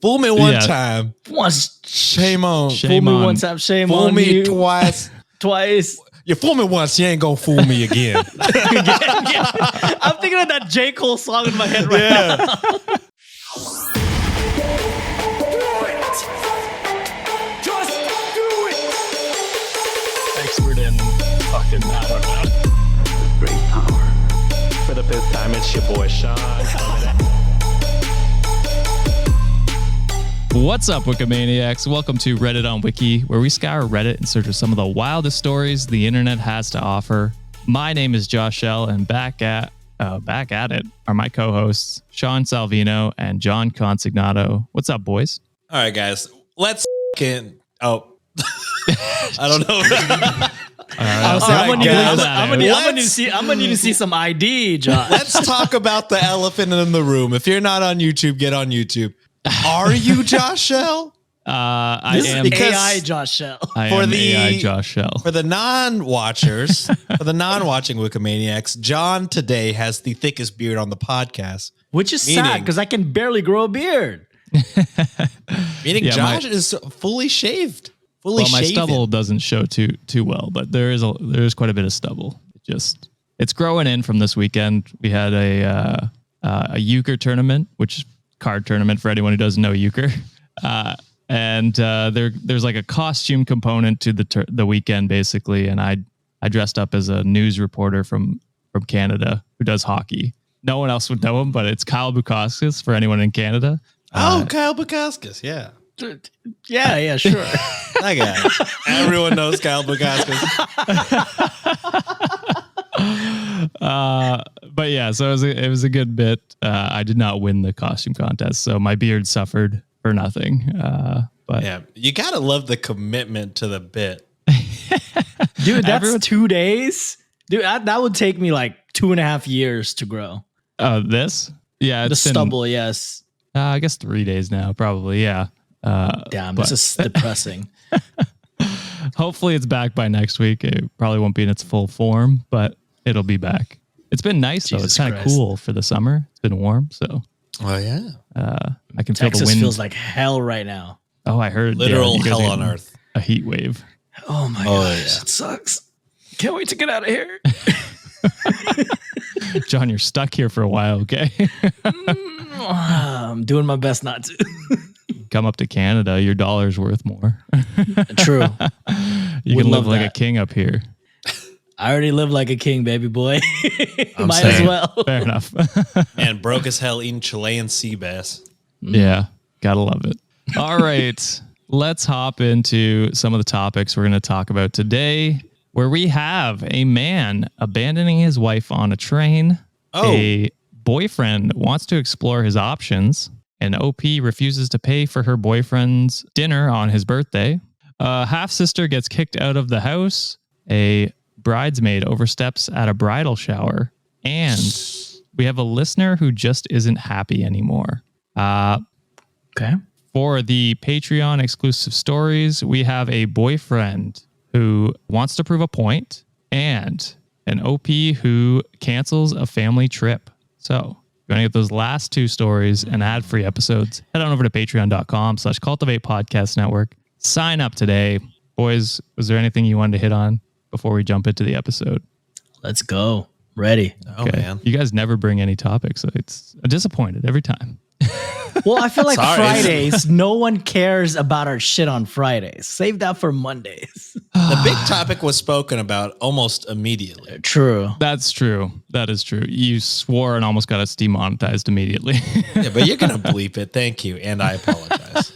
Fool me one time. Once. Shame on. Fool me one time. Shame fool on me you. twice. Twice. You fool me once, you ain't gonna fool me again. I'm thinking of that J. Cole song in my head right now. Expert in fucking, I don't know. Great power. For the fifth time, it's your boy Sean. What's up, Wikimaniacs? Welcome to Reddit on Wiki, where we scour Reddit in search of some of the wildest stories the internet has to offer. My name is Josh Shell, and back at it are my co-hosts, Sean Salvino and John Consignato. What's up, boys? All right, guys. Let's fucking... Oh. I don't know. I'm gonna need to see some ID, Josh. Let's talk about the elephant in the room. If you're not on YouTube, get on YouTube. Are you Josh Shell? I am because AI Josh Shell. AI Josh Shell. For the non-watchers, for the non-watching Wikimaniacs, John today has the thickest beard on the podcast. Which is sad because I can barely grow a beard. Meaning Josh is fully shaved. My stubble doesn't show too well, but there is quite a bit of stubble. It's growing in from this weekend. We had a euchre tournament, which is card tournament for anyone who doesn't know euchre. And there's like a costume component to the weekend basically, and I dressed up as a news reporter from Canada who does hockey. No one else would know him, but it's Kyle Bukauskas for anyone in Canada. Kyle Bukauskas, yeah. Yeah, sure. That guy. Everyone knows Kyle Bukauskas. But yeah, so it was a good bit. I did not win the costume contest, so my beard suffered for nothing. But yeah, you gotta love the commitment to the bit. Dude, that's 2 days. Dude, that would take me like 2.5 years to grow. This? Yeah, the stubble, yes. I guess 3 days now, probably. Yeah. Damn, this is depressing. Hopefully it's back by next week. It probably won't be in its full form, but it'll be back. It's been nice though. It's kind of cool for the summer. It's been warm, so. Oh yeah. I can feel Texas the wind. feels like hell right now. Oh, I heard literal hell on earth. A heat wave. Oh my gosh, it sucks. Can't wait to get out of here. John, you're stuck here for a while, okay? I'm doing my best not to. Come up to Canada, your dollar's worth more. True. You can live like a king up here. I already live like a king, baby boy. Might as well. Fair enough. And broke as hell eating Chilean sea bass. Yeah, gotta love it. All right, let's hop into some of the topics we're going to talk about today, where we have a man abandoning his wife on a train. A boyfriend wants to explore his options. An OP refuses to pay for her boyfriend's dinner on his birthday. A half-sister gets kicked out of the house. A bridesmaid oversteps at a bridal shower. And we have a listener who just isn't happy anymore. Okay. For the Patreon exclusive stories, we have a boyfriend who wants to prove a point and an OP who cancels a family trip. So if you want to get those last two stories and ad-free episodes, head on over to patreon.com/Cultivate Podcast Network. Sign up today. Boys, was there anything you wanted to hit on before we jump into the episode? Let's go. Ready. Okay. Oh, man. You guys never bring any topics, so I'm disappointed every time. Well, I feel like Fridays, no one cares about our shit on Fridays. Save that for Mondays. The big topic was spoken about almost immediately. True. That's true. That is true. You swore and almost got us demonetized immediately. Yeah, but you're going to bleep it. Thank you. And I apologize.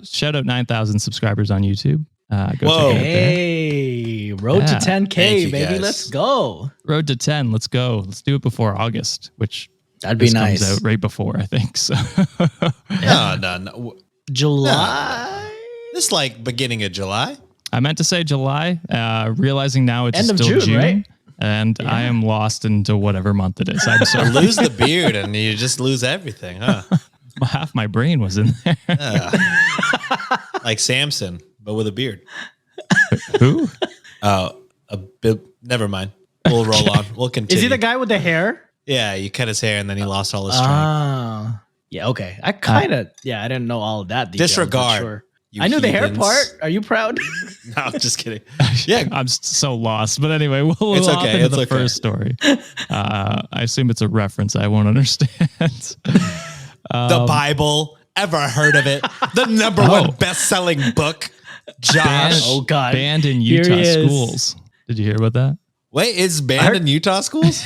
Shout out 9,000 subscribers on YouTube. Go check it out there. Hey, road to 10K, baby. Guys. Let's go. Road to 10. Let's go. Let's do it before August, which that'd be nice. Comes out right before, I think. So. No. July? This like beginning of July? I meant to say July, realizing now it's end of still June, right? And I am lost into whatever month it is. I'm sorry. Lose the beard and you just lose everything, huh? Half my brain was in there. Like Samson, but with a beard. Who? Never mind. We'll roll on. We'll continue. Is he the guy with the hair? Yeah, you cut his hair and then he lost all his strength. Yeah, okay. I kind of, I didn't know all of that. Details, but Disregard. Sure. You I knew the hair heathens. part. Are you proud? No, I'm just kidding. Yeah, I'm so lost. But anyway, we'll It's hop okay, into it's the okay. first story. I assume it's a reference I won't understand. the Bible. Ever heard of it? The number one best-selling book. Josh. Oh, God. Banned in Here Utah he is. schools. Did you hear about that? Wait, it's banned in Utah schools?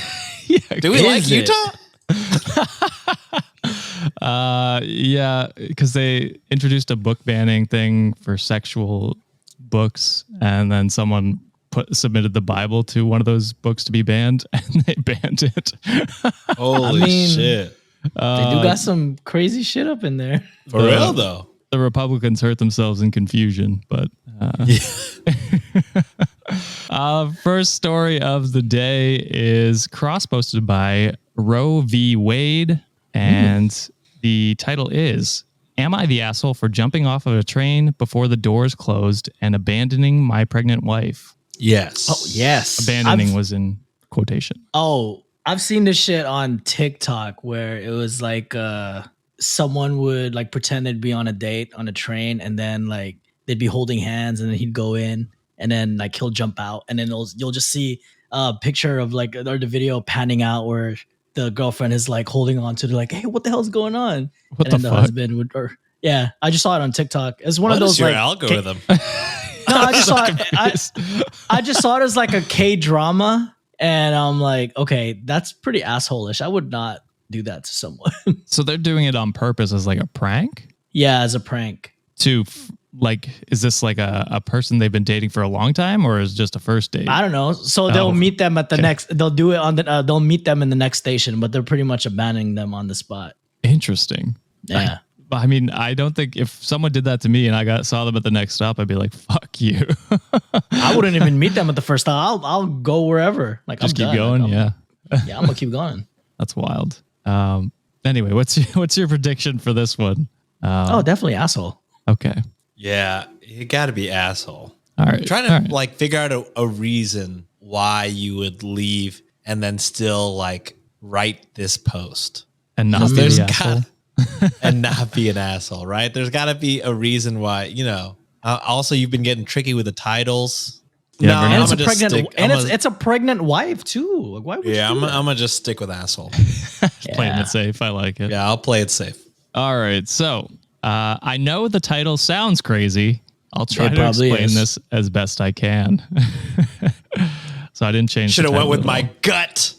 Yeah. Do we like Is it? Utah? Yeah, because they introduced a book banning thing for sexual books, and then someone submitted the Bible to one of those books to be banned, and they banned it. Holy shit. They do got some crazy shit up in there. For real, though. The Republicans hurt themselves in confusion, but first story of the day is cross-posted by Roe v. Wade, and the title is, "Am I the asshole for jumping off of a train before the doors closed and abandoning my pregnant wife?" Yes. Oh, yes. Abandoning was in quotation. Oh, I've seen this shit on TikTok where it was like someone would like pretend they'd be on a date on a train, and then like they'd be holding hands, and then he'd go in, and then like he'll jump out, and then you'll just see a picture of like, or the video panning out where the girlfriend is like holding on to, they're like, hey, what the hell's going on? What And the then fuck? husband would, or yeah, I just saw it on TikTok. It's one What of those is your like algorithm? No, I just saw it. I just saw it as like a K drama, and I'm like, okay, that's pretty assholeish. I would not do that to someone. So they're doing it on purpose as like a prank? Yeah, as a prank. Like, is this like a person they've been dating for a long time, or is it just a first date? I don't know. So they'll meet them at the next. They'll do it on the. They'll meet them in the next station, but they're pretty much abandoning them on the spot. Interesting. Yeah. I mean, I don't think if someone did that to me and I saw them at the next stop, I'd be like, "Fuck you." I wouldn't even meet them at the first stop. I'll go wherever. Like, Just I'm keep done. going. Like, Yeah, yeah, I'm gonna keep going. that's wild. Anyway, what's your prediction for this one? Oh, definitely asshole. Okay. Yeah, you got to be asshole. All right. Trying to like figure out a reason why you would leave and then still like write this post And not be There's the asshole. and not be an asshole, right? There's got to be a reason why, you know. Also, you've been getting tricky with the titles. Yeah, And I'ma it's a pregnant. It's a pregnant wife too. Like, why would you? I'm do that? gonna just stick with asshole. Playing it safe. I like it. Yeah, I'll play it safe. All right. So I know the title sounds crazy. I'll try It to probably explain is. this as best I can. So I didn't change. Should have the went title with at my all. gut.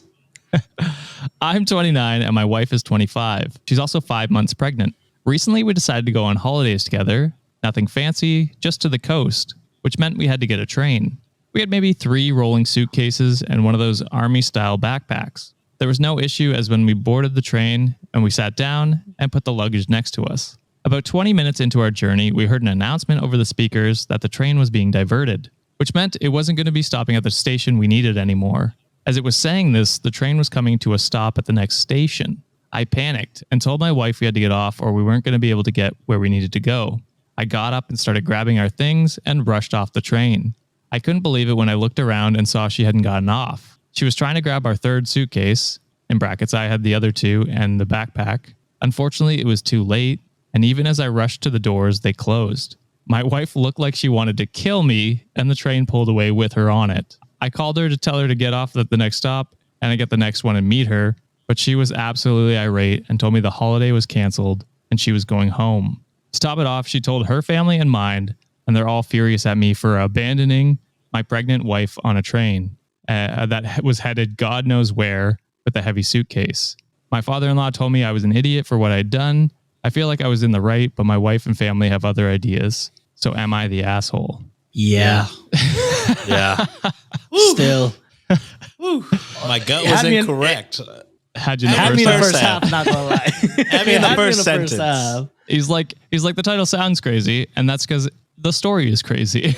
I'm 29 and my wife is 25. She's also 5 months pregnant. Recently, we decided to go on holidays together. Nothing fancy, just to the coast, which meant we had to get a train. We had maybe 3 rolling suitcases and one of those army-style backpacks. There was no issue as when we boarded the train and we sat down and put the luggage next to us. About 20 minutes into our journey, we heard an announcement over the speakers that the train was being diverted, which meant it wasn't going to be stopping at the station we needed anymore. As it was saying this, the train was coming to a stop at the next station. I panicked and told my wife we had to get off or we weren't going to be able to get where we needed to go. I got up and started grabbing our things and rushed off the train. I couldn't believe it when I looked around and saw she hadn't gotten off. She was trying to grab our third suitcase. In brackets, I had the other 2 and the backpack. Unfortunately, it was too late, and even as I rushed to the doors, they closed. My wife looked like she wanted to kill me, and the train pulled away with her on it. I called her to tell her to get off at the next stop and I get the next one and meet her, but she was absolutely irate and told me the holiday was canceled and she was going home. To top it off, she told her family and mine, and they're all furious at me for abandoning my pregnant wife on a train that was headed God knows where with a heavy suitcase. My father-in-law told me I was an idiot for what I'd done. I feel like I was in the right, but my wife and family have other ideas. So am I the asshole? Yeah. Yeah. Still. My gut was Had me in- incorrect. How'd you know? Had me in the first first half. half, not gonna lie. Had me in the first sentence. half. He's like the title sounds crazy, and that's because the story is crazy.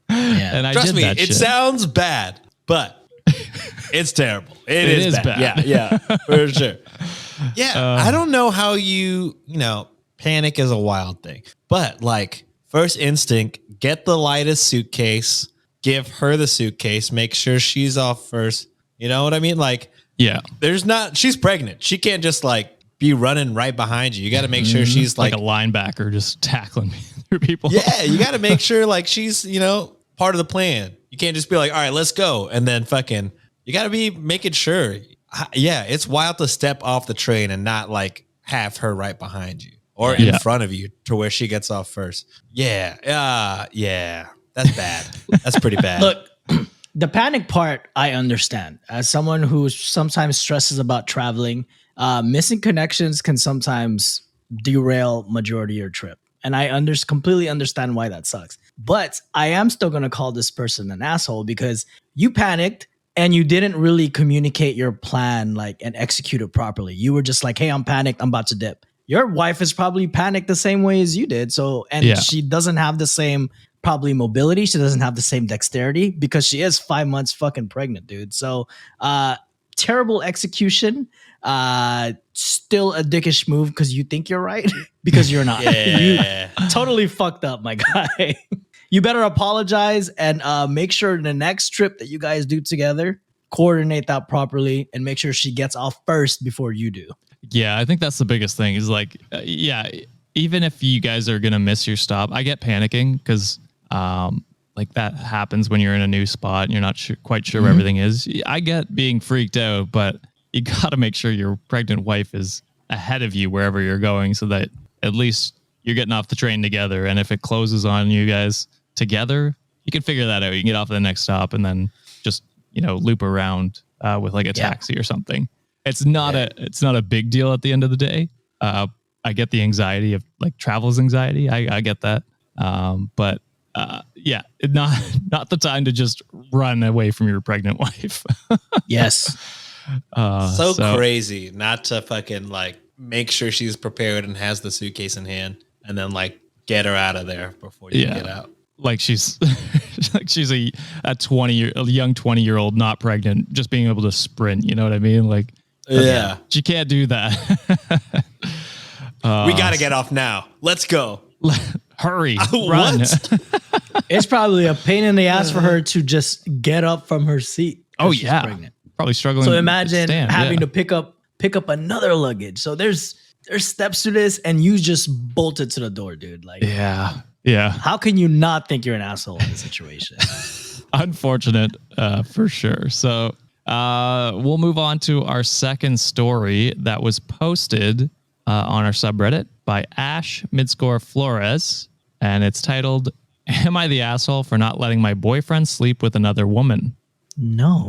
Yeah. And I Trust did me, that it shit. sounds bad, but it's terrible. It is bad. bad. Yeah, for sure. Yeah, I don't know how you panic is a wild thing, but like first instinct, get the lightest suitcase, give her the suitcase, make sure she's off first. You know what I mean? Like, Yeah. she's pregnant. She can't just like be running right behind you. You got to make sure she's like a linebacker just tackling me through people. Yeah, you got to make sure like she's, part of the plan. You can't just be like, all right, let's go. And then fucking, you got to be making sure. Yeah, it's wild to step off the train and not like have her right behind you or in front of you to where she gets off first. Yeah. Yeah. That's bad. That's pretty bad. Look, the panic part, I understand. As someone who sometimes stresses about traveling, missing connections can sometimes derail majority of your trip. And I completely understand why that sucks. But I am still going to call this person an asshole because you panicked and you didn't really communicate your plan and execute it properly. You were just like, hey, I'm panicked. I'm about to dip. Your wife is probably panicked the same way as you did. She doesn't have the same probably mobility. She doesn't have the same dexterity because she is 5 months fucking pregnant, dude. So terrible execution. Still a dickish move because you think you're right because you're not. Yeah. You totally fucked up, my guy. You better apologize and make sure the next trip that you guys do together, coordinate that properly and make sure she gets off first before you do. Yeah, I think that's the biggest thing is like, even if you guys are going to miss your stop, I get panicking because like that happens when you're in a new spot and you're not quite sure where everything is. I get being freaked out, but you got to make sure your pregnant wife is ahead of you wherever you're going so that at least you're getting off the train together. And if it closes on you guys together, you can figure that out. You can get off at the next stop and then just, loop around with like a taxi or something. It's not a big deal at the end of the day. I get the anxiety of like travel's anxiety. I get that. But not the time to just run away from your pregnant wife. Yes. So crazy not to fucking like make sure she's prepared and has the suitcase in hand and then like get her out of there before you get out. Like she's a young 20-year-old not pregnant, just being able to sprint. You know what I mean? Like, she can't do that. We got to get off now. Let's go. Hurry. Run. It's probably a pain in the ass for her to just get up from her seat. Oh, she's pregnant. Probably struggling. So imagine having to pick up another luggage. So there's steps to this, and you just bolted to the door, dude. Like, yeah. How can you not think you're an asshole in this situation? Unfortunate, for sure. So we'll move on to our second story that was posted on our subreddit by Ash Midscore Flores, and it's titled, "Am I the asshole for not letting my boyfriend sleep with another woman?" No.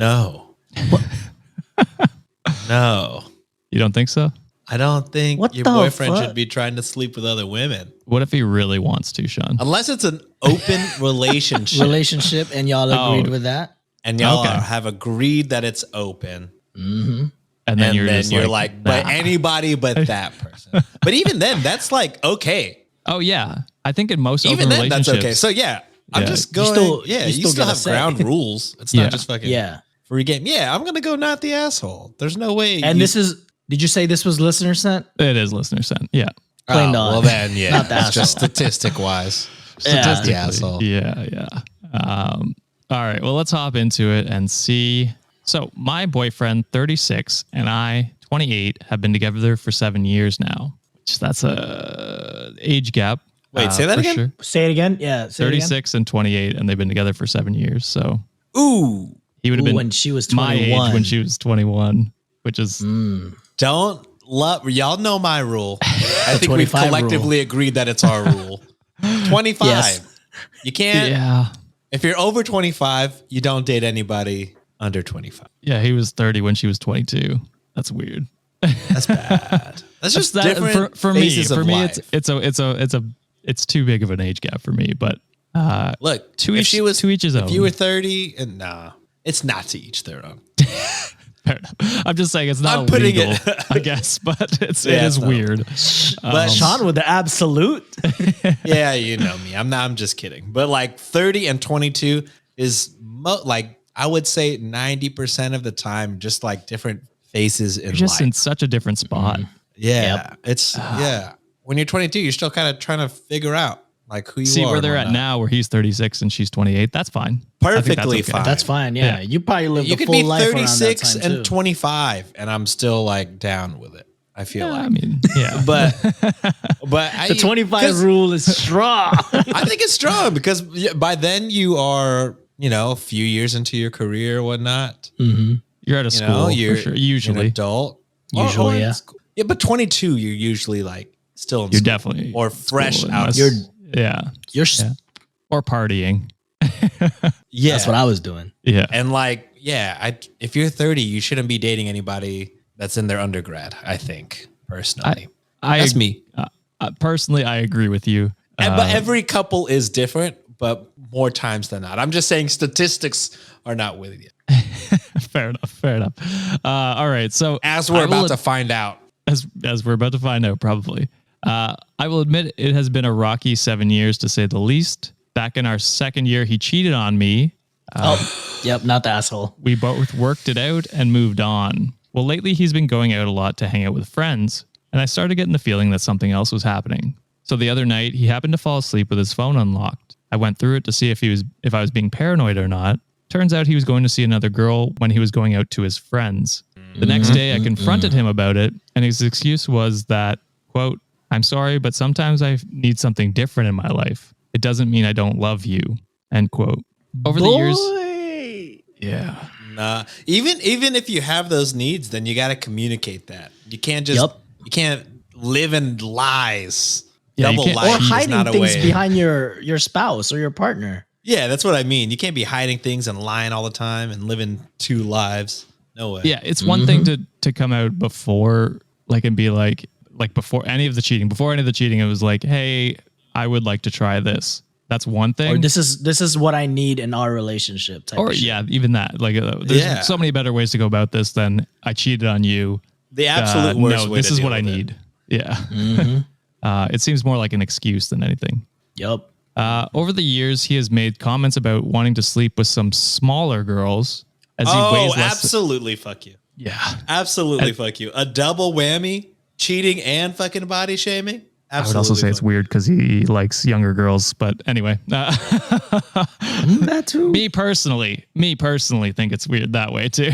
No. You don't think so? I don't think your boyfriend should be trying to sleep with other women. What if he really wants to, Sean? Unless it's an open relationship. And y'all agreed with that? And y'all have agreed that it's open. Mm-hmm. And then you're like, but anybody but that person. But even then, that's like, okay. Oh, yeah. I think in most even open then, relationships. that's okay. So, I'm just going. You still have ground rules. It's not just fucking free game. Yeah, I'm going to go not the asshole. There's no way. And did you say this was listener sent? It is listener sent. Yeah. Plain dog. Well, then, Not the it's just statistic wise. Statistically. The asshole. Yeah. All right. Well, let's hop into it and see. So my boyfriend, 36, and I, 28, have been together for 7 years now. Which that's a age gap. Wait, say that again? Sure. Say it again. Yeah. 36 and 28, and they've been together for 7 years. So he would have been when she was 21. my age when she was 21, which is y'all know my rule. I think we've collectively agreed that it's our rule. 25. Yes. You can't. Yeah. If you're over 25, you don't date anybody under 25. Yeah, he was 30 when she was 22. That's weird. That's bad. That's just different for me. For me, it's too big of an age gap for me. But look, to each his own. If you were 30, and it's not to each their own. Fair enough. I'm just saying it's not illegal, I guess, but it is weird. But Sean with the absolute. Yeah, you know me. I'm just kidding. But like 30 and 22 is like I would say 90% of the time just like different phases in life. You're just in such a different spot. Yeah. Yep. It's when you're 22, you're still kind of trying to figure out like who you are. See where they're at now, where he's 36 and she's 28. That's fine. Perfectly fine. That's fine. Yeah. You probably live the full life. You could be 36 and 25, and I'm still like down with it. I feel I like. mean, yeah. But The 25 rule is strong. I think it's strong because by then you are, a few years into your career or whatnot. You're out of school You're for sure. an Usually. adult. Usually, in yeah. school. Yeah, but 22, you're usually like still in You're school. definitely Or school fresh out. unless- yeah. You're Or partying. Yeah. That's what I was doing. Yeah. And like, if you're 30, you shouldn't be dating anybody that's in their undergrad, I think, personally. That's me. Personally, I agree with you. But every couple is different, but more times than not. I'm just saying statistics are not with you. Fair enough. All right. So As we're about to find out. as we're about to find out, probably. I will admit it has been a rocky 7 years to say the least. Back in our second year, he cheated on me. Yep, not the asshole. We both worked it out and moved on. Well, lately he's been going out a lot to hang out with friends, and I started getting the feeling that something else was happening. So the other night, he happened to fall asleep with his phone unlocked. I went through it to see if I was being paranoid or not. Turns out he was going to see another girl when he was going out to his friends. The next day, I confronted him about it, and his excuse was that, quote, "I'm sorry, but sometimes I need something different in my life. It doesn't mean I don't love you," end quote. Over the years, yeah. Nah. Even if you have those needs, then you got to communicate that. You can't just you can't live in lies. Yeah, you Double can't- life Or is hiding not a things way. behind your spouse or your partner. Yeah, that's what I mean. You can't be hiding things and lying all the time and living two lives. No way. Yeah, it's one thing to come out before, like, and be like before any of the cheating, it was like, hey, I would like to try this. That's one thing. Or this is what I need in our relationship type Or of shit. yeah, even that. Like, there's so many better ways to go about this than I cheated on you. The absolute worst No, way this to is deal what I with it. need. Yeah. It seems more like an excuse than anything. Yep. Over the years, he has made comments about wanting to sleep with some smaller girls as he weighs less. Absolutely fuck you. Yeah. Absolutely fuck you. A double whammy, cheating and fucking body shaming. Absolutely. I would also say it's weird because he likes younger girls, but anyway. That too. Me personally think it's weird that way too.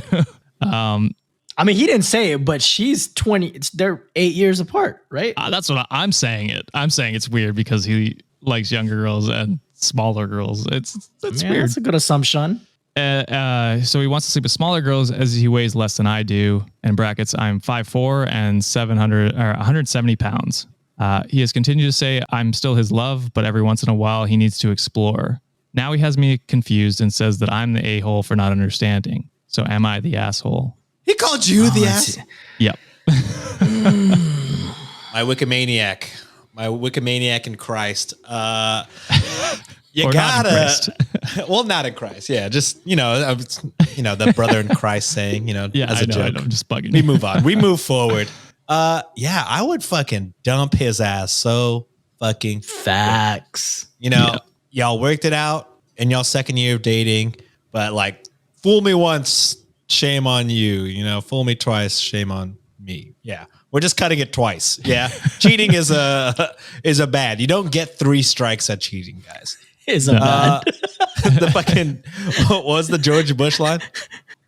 I mean, he didn't say it, but she's 20. They're 8 years apart, right? That's what I'm saying. I'm saying it's weird because he likes younger girls and smaller girls. It's weird. That's a good assumption. So he wants to sleep with smaller girls as he weighs less than I do. In brackets, I'm 5'4" and 170 pounds. He has continued to say I'm still his love, but every once in a while he needs to explore. Now he has me confused and says that I'm the a-hole for not understanding. So am I the asshole? He called you the ass. Yep. My Wikimaniac in Christ. You Or not in Christ. gotta. Well, not in Christ. Yeah, just the brother in Christ saying, Yeah, as I a know, joke. I'm just bugging We you. move on. We move forward. Yeah, I would fucking dump his ass so fucking. Facts. Y'all worked it out in y'all second year of dating, but like, fool me once, shame on you. Fool me twice, shame on me. Yeah, we're just cutting it twice. Yeah, cheating is a bad. You don't get 3 strikes at cheating, guys. Is a bad. The fucking what was the George Bush line?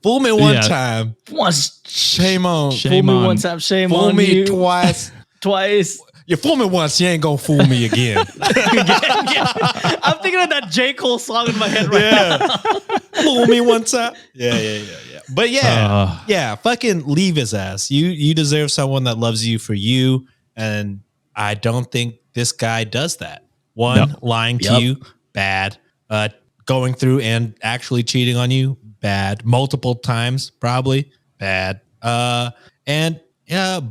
Fool me one time, Once. shame on. Fool me one time, shame Fool on me you. twice. Twice. You fool me once, you ain't gonna fool me again. I'm thinking of that J. Cole song in my head right now. Fool me one time. Yeah. But yeah, fucking leave his ass. You deserve someone that loves you for you, and I don't think this guy does that. One, lying to you, bad. Going through and actually cheating on you, bad. Multiple times, probably bad. And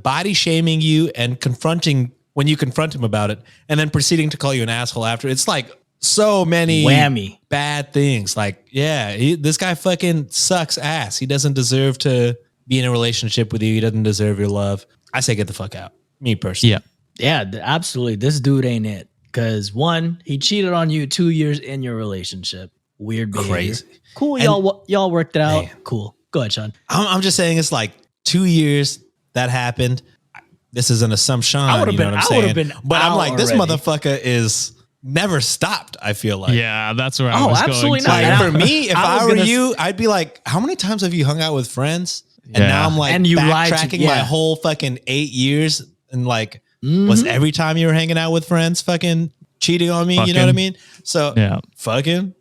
body shaming you and when you confront him about it, and then proceeding to call you an asshole after. It's like so many Whammy. bad things. Like, this guy fucking sucks ass. He doesn't deserve to be in a relationship with you. He doesn't deserve your love. I say get the fuck out. Me personally. Yeah. Yeah, absolutely. This dude ain't it. Because 1, he cheated on you 2 years in your relationship. Weird behavior. Crazy. Cool. And- Y'all worked it out. Man. Cool. Go ahead, Sean. I'm just saying it's like 2 years that happened. This is an assumption. I would've you know been- what I'm I saying? would've been But I'm out like, this already. motherfucker is never stopped, I feel like. Yeah, that's where I was absolutely going. not. to. Like, for me, if I was I were gonna you, I'd be like, how many times have you hung out with friends And now I'm like And you lied to- backtracking my whole fucking 8 years and like was every time you were hanging out with friends fucking cheating on me, you know what I mean? So fucking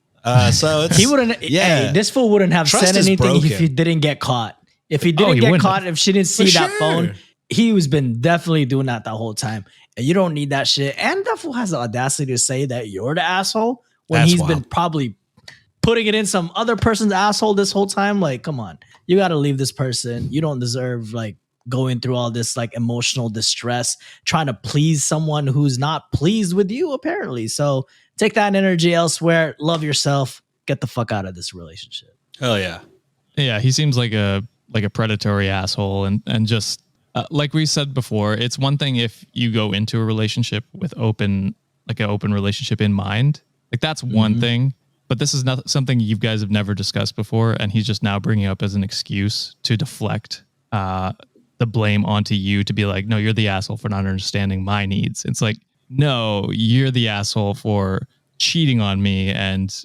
so it's he wouldn't hey, this fool wouldn't have Trust said is anything broken. if he didn't get caught. If he didn't he get wouldn't caught, have. if she didn't see For that sure. phone, he was been definitely doing that the whole time. And you don't need that shit. And that fool has the audacity to say that you're the asshole when That's he's wild. been probably putting it in some other person's asshole this whole time. Like, come on, you got to leave this person. You don't deserve like going through all this like emotional distress, trying to please someone who's not pleased with you, apparently. So take that energy elsewhere. Love yourself. Get the fuck out of this relationship. hell yeah. Yeah, he seems like a predatory asshole, and just like we said before, it's one thing if you go into a relationship with an open relationship in mind, like that's one thing. But this is not something you guys have never discussed before, and he's just now bringing up as an excuse to deflect the blame onto you to be like, no, you're the asshole for not understanding my needs. It's like, no, you're the asshole for cheating on me and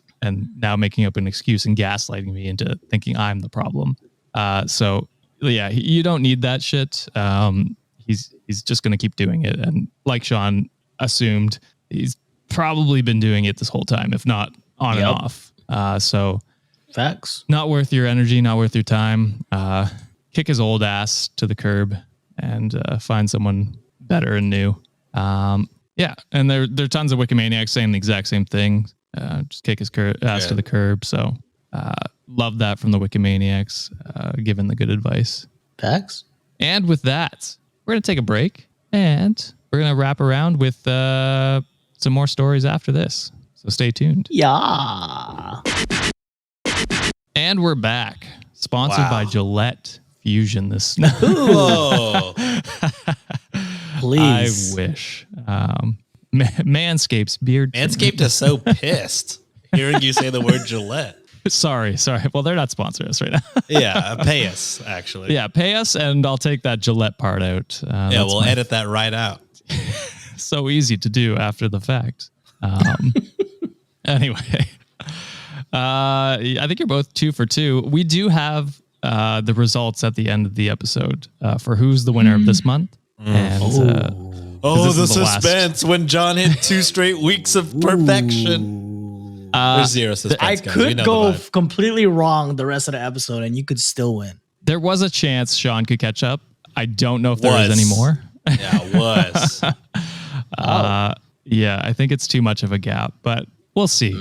now making up an excuse and gaslighting me into thinking I'm the problem. So yeah, you don't need that shit. He's just going to keep doing it. And like Sean assumed, he's probably been doing it this whole time, if not on and off. So Facts. not worth your energy, not worth your time. Kick his old ass to the curb and find someone better and new. Yeah, and there are tons of Wikimaniacs saying the exact same thing. Just kick his ass to the curb. So love that from the Wikimaniacs, giving the good advice. Facts. And with that, we're going to take a break and we're going to wrap around with some more stories after this. So stay tuned. Yeah. And we're back. Sponsored by Gillette Fusion this Whoa. Please. I wish. Manscaped's beard. Manscaped is so pissed hearing you say the word Gillette. Sorry. Well, they're not sponsoring us right now. Yeah, pay us, actually. Yeah, pay us, and I'll take that Gillette part out. Yeah, we'll edit that right out. So easy to do after the fact. Anyway, I think you're both 2 for 2. We do have the results at the end of the episode for who's the winner of this month. And Oh, the is the last. suspense when John hit 2 straight weeks of perfection. There's zero suspense. I guys. We could know go the vibe. completely wrong the rest of the episode and you could still win. there was a chance Sean could catch up. I don't know if there is anymore. Yeah, it was. Yeah, I think it's too much of a gap, but we'll see.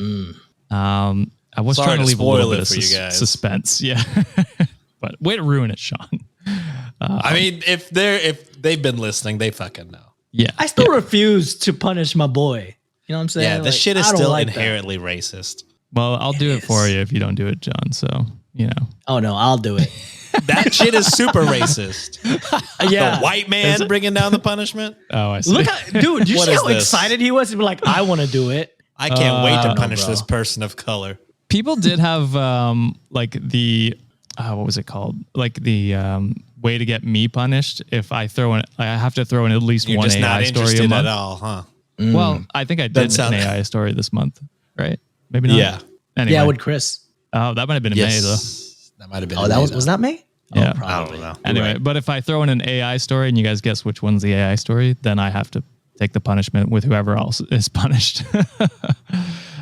I was Sorry trying to to leave a spoil little bit it of for you guys. suspense. Yeah. But way to ruin it, Sean. I mean, if they've been listening, they fucking know. Yeah. I still refuse to punish my boy. You know what I'm saying? Yeah, this Like, shit is I don't still like that. inherently racist. Well, I'll do it for is. you if you don't do it, John. So, you know. Oh no, I'll do it. That shit is super racist. Yeah. The white man bringing down the punishment. Oh, I see. Look at dude, did you What see is how this? excited he was? He'd be like, I want to do it. I can't wait to no, punish bro. this person of color. People did have like the what was it called? Like the way to get me punished if I have to throw in at least You're one just AI not story a interested month. at all, huh? Well, I think I did sound- an AI story this month, right? Maybe not. Yeah. Anyway. Yeah, with Chris. Oh, that might have been in May though. Yes. That might have been. Oh, that was that May? Yeah. Oh, probably. I don't know. Anyway, Right. but if I throw in an AI story and you guys guess which one's the AI story, then I have to take the punishment with whoever else is punished.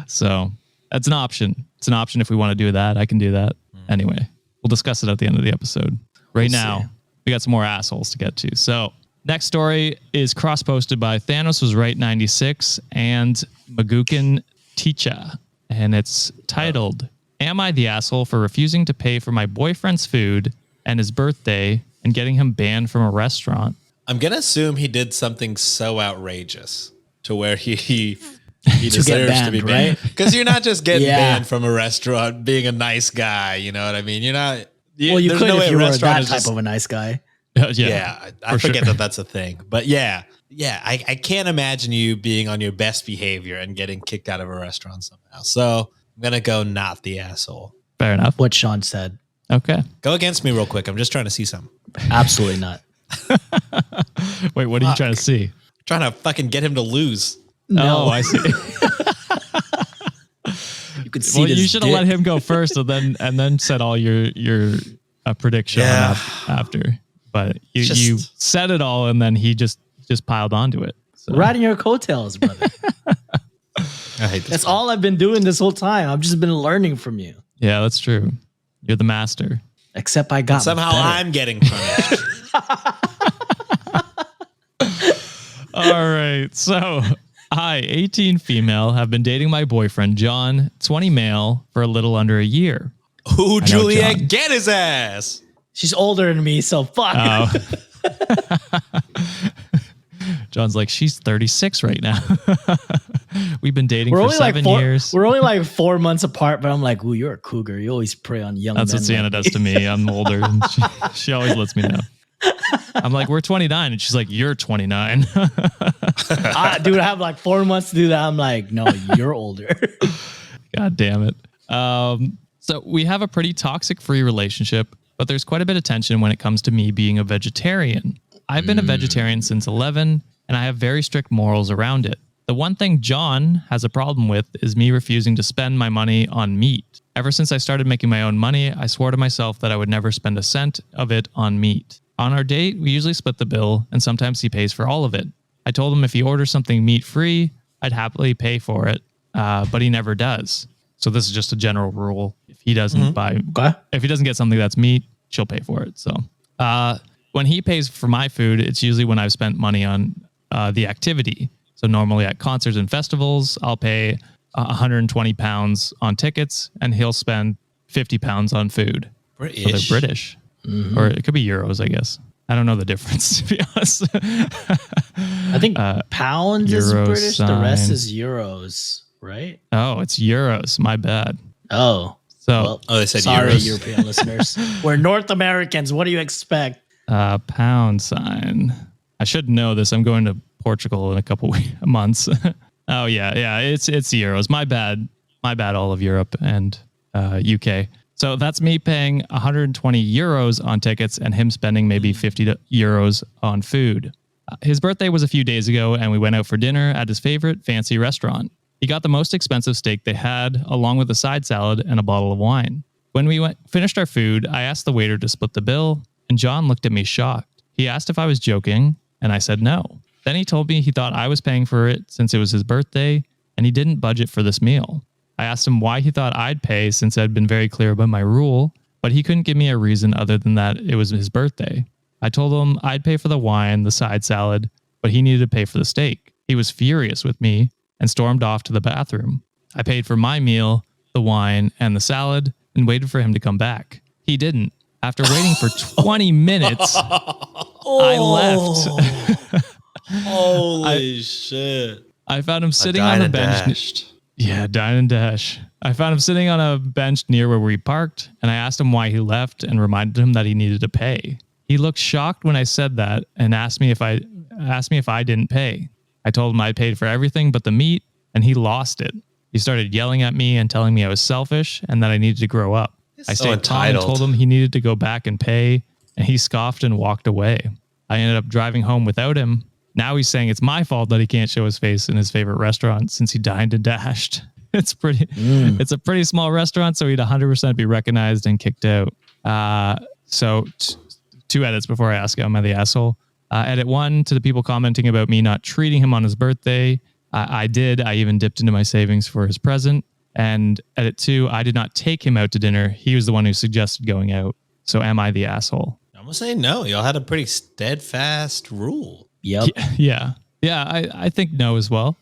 So that's an option. It's an option if we want to do that. I can do that. Anyway, we'll discuss it at the end of the episode. Right now, we got some more assholes to get to. So next story is cross-posted by Thanos Was Right 96 and Magukin Ticha. And it's titled, Am I the asshole for refusing to pay for my boyfriend's food and his birthday and getting him banned from a restaurant? I'm gonna assume he did something so outrageous to where he get deserves to banned, be banned. right? Because you're not just getting Yeah. banned from a restaurant being a nice guy. You know what I mean? You're not. Well, you there's could no way if a you were restaurant that is type just- of a nice guy. Yeah, I for forget sure. that that's a thing. But yeah, I can't imagine you being on your best behavior and getting kicked out of a restaurant somehow. So I'm gonna go not the asshole. Fair enough. What Sean said. Okay. Go against me real quick. I'm just trying to see something. Absolutely not. Wait, what are you trying to see? Trying to fucking get him to lose. Oh, I see. You could see Well, this you should have dick. let him go first and then said all your a prediction after. But you said it all, and then he just piled onto it. So. Riding your coattails, brother. I hate this. That's all I've been doing this whole time. I've just been learning from you. Yeah, that's true. You're the master. Except I got Somehow better. I'm getting punished. All right. So I, 18 female, have been dating my boyfriend, John, 20 male, for a little under a year. Ooh, John. Juliet, get his ass. She's older than me, so fuck. Oh. John's like, she's 36 right now. We've been dating for 7 years. We're only like 4 months apart, but I'm like, ooh, you're a cougar. You always prey on young That's men. what Sienna does to me. I'm older, and she always lets me know. I'm like, we're 29, and she's like, you're 29. Dude, I have like 4 months to do that. I'm like, no, you're older. God damn it. So we have a pretty toxic free relationship, but there's quite a bit of tension when it comes to me being a vegetarian. I've been a vegetarian since 11, and I have very strict morals around it. The one thing John has a problem with is me refusing to spend my money on meat. Ever since I started making my own money, I swore to myself that I would never spend a cent of it on meat. On our date, we usually split the bill, and sometimes he pays for all of it. I told him if he orders something meat-free, I'd happily pay for it, but he never does. So this is just a general rule. If he doesn't if he doesn't get something that's meat, she'll pay for it. So when he pays for my food, it's usually when I've spent money on the activity. So normally at concerts and festivals, I'll pay 120 pounds on tickets, and he'll spend 50 pounds on food. British. So they're British. Mm-hmm. Or it could be euros, I guess. I don't know the difference, to be honest. I think pounds is Euro British. sign. The rest is euros, right? Oh, it's euros. My bad. Oh. So they said sorry, euros. European listeners. We're North Americans. What do you expect? pound sign. I should know this. I'm going to Portugal in a couple months. Oh yeah. It's euros. My bad, all of Europe and UK. So that's me paying 120 euros on tickets and him spending maybe 50 euros on food. His birthday was a few days ago, and we went out for dinner at his favorite fancy restaurant. He got the most expensive steak they had, along with a side salad and a bottle of wine. When we finished our food, I asked the waiter to split the bill, and John looked at me shocked. He asked if I was joking, and I said no. Then he told me he thought I was paying for it since it was his birthday, and he didn't budget for this meal. I asked him why he thought I'd pay since I'd been very clear about my rule, but he couldn't give me a reason other than that it was his birthday. I told him I'd pay for the wine, the side salad, but he needed to pay for the steak. He was furious with me and stormed off to the bathroom. I paid for my meal, the wine, and the salad, and waited for him to come back. He didn't. After waiting for 20 minutes, I left. Holy shit. I found him sitting on the bench. Yeah, dine and dash. I found him sitting on a bench near where we parked, and I asked him why he left and reminded him that he needed to pay. He looked shocked when I said that and asked me if I didn't pay. I told him I paid for everything but the meat, and he lost it. He started yelling at me and telling me I was selfish and that I needed to grow up. I stayed calm and told him he needed to go back and pay, and he scoffed and walked away. I ended up driving home without him. Now he's saying it's my fault that he can't show his face in his favorite restaurant since he dined and dashed. It's a pretty small restaurant, so he'd 100% be recognized and kicked out. So two edits before I ask, am I the asshole? Edit 1, to the people commenting about me not treating him on his birthday. I did. I even dipped into my savings for his present. And edit 2, I did not take him out to dinner. He was the one who suggested going out. So am I the asshole? I'm going to say no. Y'all had a pretty steadfast rule. Yep. Yeah. I think no as well.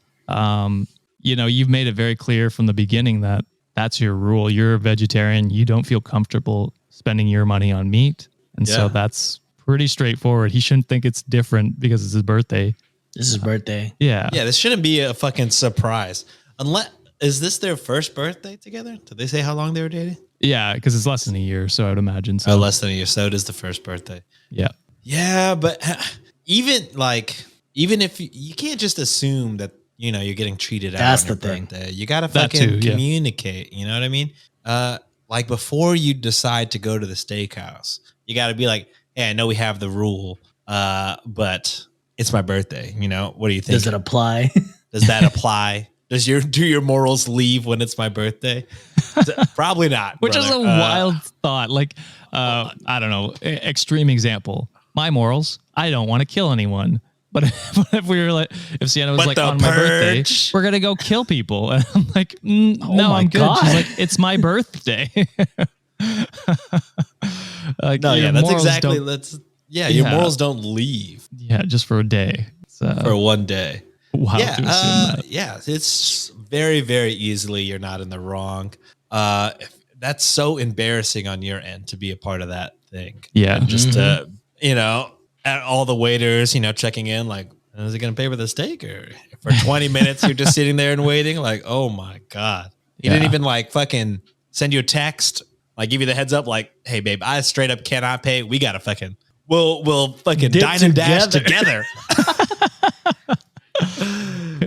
You've made it very clear from the beginning that that's your rule. You're a vegetarian. You don't feel comfortable spending your money on meat. And so that's pretty straightforward. He shouldn't think it's different because it's his birthday. This is his birthday. Yeah. Yeah, this shouldn't be a fucking surprise. Is this their first birthday together? Did they say how long they were dating? Yeah, because it's less than a year, so I would imagine. So. Oh, less than a year. So it is the first birthday. Yeah. Yeah, but even if you can't just assume that, you're getting treated out on your birthday. You got to fucking communicate. You know what I mean? Like before you decide to go to the steakhouse, you got to be like, hey, I know we have the rule, but it's my birthday. What do you think? Does it apply? Does that apply? Do your morals leave when it's my birthday? Probably not. Which is brother. a wild thought. Like, I don't know, extreme example. My morals, I don't want to kill anyone. But if we were like, if Sienna was But like, the on my birthday, purge. we're going to go kill people. And I'm like, no, my I'm good. God. She's like, it's my birthday. Like, No, your yeah, that's morals exactly. don't- That's your Yeah. morals don't leave Yeah, just for a day. It's for one day. wild to assume that. Yeah, it's very, very easily you're not in the wrong. That's so embarrassing on your end to be a part of that thing. Yeah. And just at all the waiters, checking in, like, is he going to pay for the steak? Or for 20 minutes, you're just sitting there and waiting, like, oh my God. He didn't even like fucking send you a text, like give you the heads up, like, hey babe, I straight up cannot pay. We gotta we'll fucking Dip dine and dash together.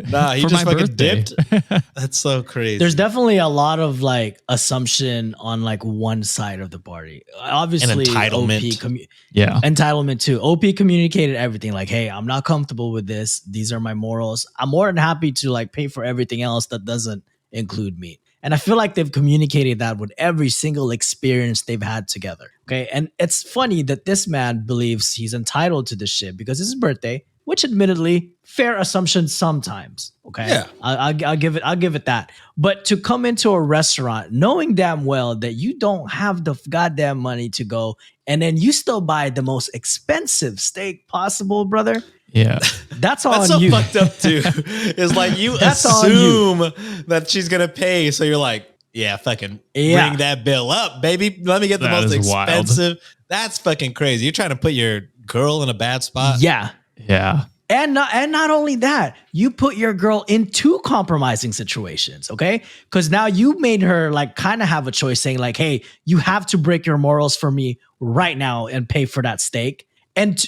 Nah, he For just my fucking birthday. dipped. That's so crazy. There's definitely a lot of like assumption on like one side of the party. Obviously, entitlement. Yeah. Entitlement too. OP communicated everything like, hey, I'm not comfortable with this. These are my morals. I'm more than happy to like pay for everything else that doesn't include me. And I feel like they've communicated that with every single experience they've had together. Okay. And it's funny that this man believes he's entitled to this shit because it's his birthday, which admittedly, fair assumption sometimes. Okay. Yeah. I'll give it that. But to come into a restaurant knowing damn well that you don't have the goddamn money to go, and then you still buy the most expensive steak possible, brother. Yeah. That's on That's so you. fucked up too. It's like you That's on you. assume that she's gonna pay, so you're like, yeah, fucking Yeah. bring that bill up, baby. Let me get the That most is wild. expensive. That's fucking crazy. You're trying to put your girl in a bad spot. Yeah. Yeah. And not only that, you put your girl in two compromising situations, okay? Because now you made her like kind of have a choice saying like, hey, you have to break your morals for me right now and pay for that steak. And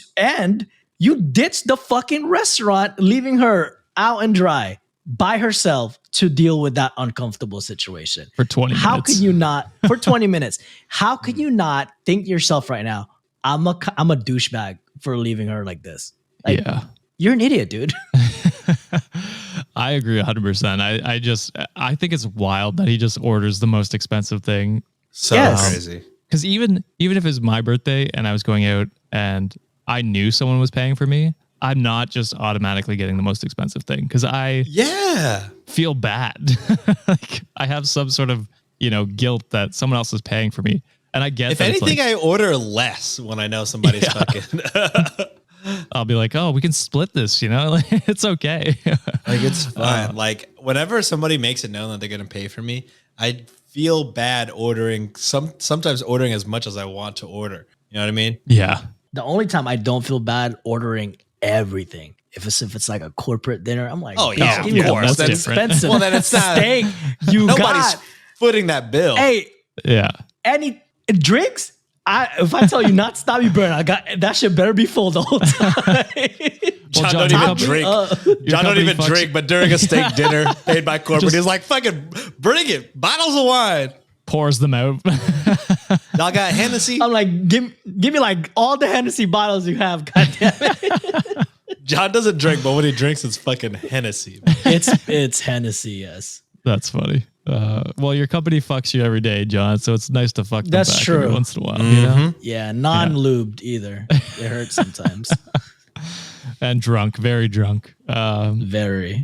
you ditched the fucking restaurant, leaving her out and dry by herself to deal with that uncomfortable situation. For 20 minutes. How can you not, for 20 minutes, how can you not think to yourself right now, I'm a douchebag for leaving her like this? Like, Yeah. you're an idiot, dude. I agree 100%. I think it's wild that he just orders the most expensive thing. So Yes. crazy. Because even if it's my birthday and I was going out and I knew someone was paying for me, I'm not just automatically getting the most expensive thing because I Yeah. feel bad. Like I have some sort of, guilt that someone else is paying for me. And I get If that it's anything, like, I order less when I know somebody's fucking. I'll be like, oh, we can split this, like, it's okay. Like it's fine. Like whenever somebody makes it known that they're gonna pay for me, I feel bad ordering sometimes ordering as much as I want to order. You know what I mean? Yeah. The only time I don't feel bad ordering everything, if it's like a corporate dinner, I'm like, Oh, bitch, yeah, give of me the course. most That's expensive. Well, then it's not- steak you Nobody's got. footing that bill. Hey, Yeah. any drinks? If I tell you not to stop, you burn. I got that shit. Better be full the whole time. John John, don't your even company- drink. John don't company even fucks- drink, but during a steak dinner paid by corporate, he's like, fucking bring it. Bottles of wine. Pours them out. Y'all got Hennessy? I'm like, give me like all the Hennessy bottles you have. God damn it. John doesn't drink, but when he drinks, it's fucking Hennessy. It's Hennessy. Yes. That's funny. Well, your company fucks you every day, John. So it's nice to fuck them That's back true. every once in a while, you know? Yeah. Non-lubed either. It hurts sometimes. And drunk, very drunk. Very.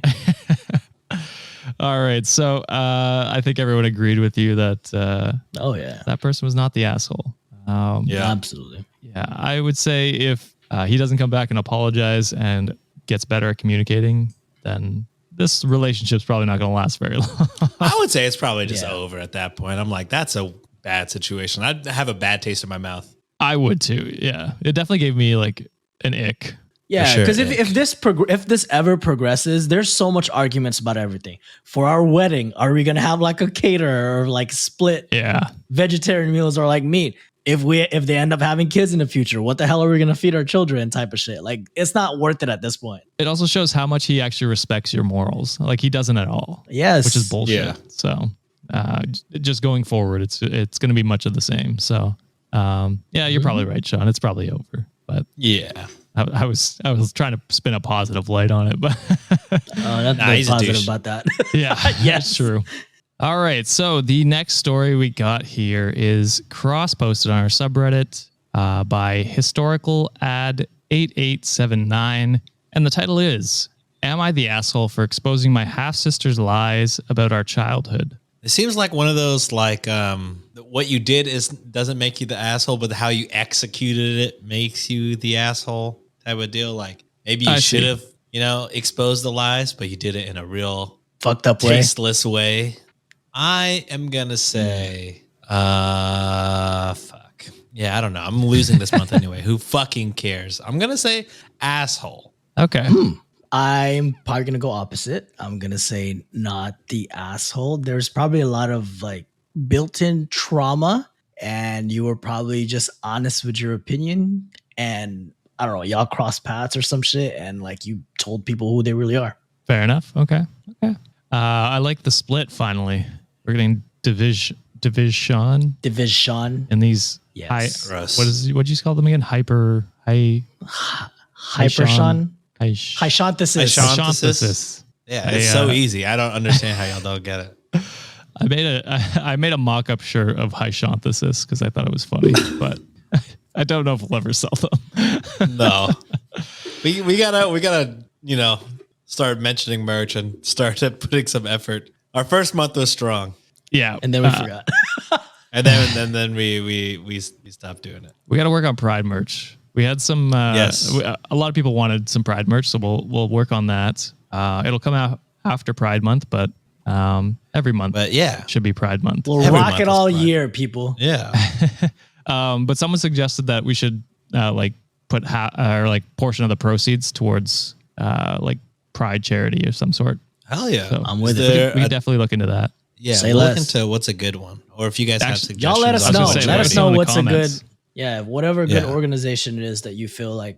All right. So I think everyone agreed with you that Oh yeah. that person was not the asshole. Yeah. Absolutely. Yeah, I would say if he doesn't come back and apologize and gets better at communicating, then this relationship's probably not going to last very long. I would say it's probably just Yeah. over at that point. I'm like, that's a bad situation. I'd have a bad taste in my mouth. I would too. Yeah, it definitely gave me like an ick. Yeah, sure, because Nick. if this ever progresses, there's so much arguments about everything. For our wedding, are we gonna have like a caterer or like split Yeah, vegetarian meals or like meat? If they end up having kids in the future, what the hell are we gonna feed our children? Type of shit. Like it's not worth it at this point. it also shows how much he actually respects your morals. Like he doesn't at all. Yes, Which is bullshit. Yeah. So just going forward, it's going to be much of the same. So yeah, you're probably right, Sean. It's probably over. But Yeah. I was trying to spin a positive light on it, but That's Nah, he's a positive douche. about that. yeah, Yes. that's true. All right. So the next story we got here is cross-posted on our subreddit by historical ad 8879. And the title is, Am I the asshole for exposing my half-sister's lies about our childhood? It seems like one of those like what you did doesn't make you the asshole, but how you executed it makes you the asshole type of deal. Like maybe you should have, exposed the lies, but you did it in a real fucked up way. Tasteless way. I am gonna say fuck. Yeah, I don't know. I'm losing this month anyway. Who fucking cares? I'm gonna say asshole. Okay. I'm probably going to go opposite. I'm going to say not the asshole. There's probably a lot of like built-in trauma and you were probably just honest with your opinion and I don't know, y'all cross paths or some shit and like you told people who they really are. Fair enough. Okay. I like the split finally. We're getting division and these yes. What'd you call them again? Hypershawn. Hyphanthesis. Yeah, it's so easy. I don't understand how y'all don't get it. I made a mock-up shirt of Hyphanthesis because I thought it was funny, but I don't know if we'll ever sell them. No, we gotta start mentioning merch and start putting some effort. Our first month was strong. Yeah, and then we forgot. and then we stopped doing it. We got to work on Pride merch. We had some. Yes. A lot of people wanted some Pride merch, so we'll work on that. It'll come out after Pride Month, but every month. But yeah, should be Pride Month. We'll rock it all year, people. Yeah. But someone suggested that we should put portion of the proceeds towards like Pride charity of some sort. Hell yeah, so I'm with it. We can definitely look into that. Yeah, look into what's a good one, or if you guys have suggestions, y'all let us know. Let us know what's a good. Yeah, whatever good organization it is that you feel like,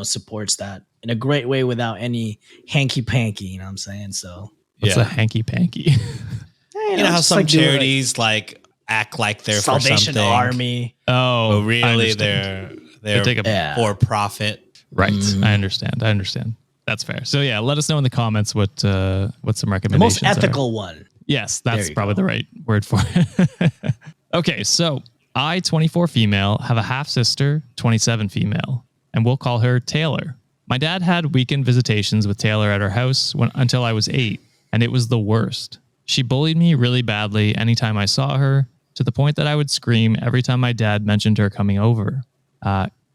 supports that in a great way without any hanky-panky, you know what I'm saying? So what's a hanky-panky? You know how some charities act like they're Salvation for something. Army. Oh, but really they're for profit. Right. I understand. That's fair. So yeah, let us know in the comments what some recommendations the most ethical one. Yes, that's probably the right word for it. Okay, so I, 24 female, have a half-sister, 27 female, and we'll call her Taylor. My dad had weekend visitations with Taylor at our house until I was 8, and it was the worst. She bullied me really badly anytime I saw her, to the point that I would scream every time my dad mentioned her coming over.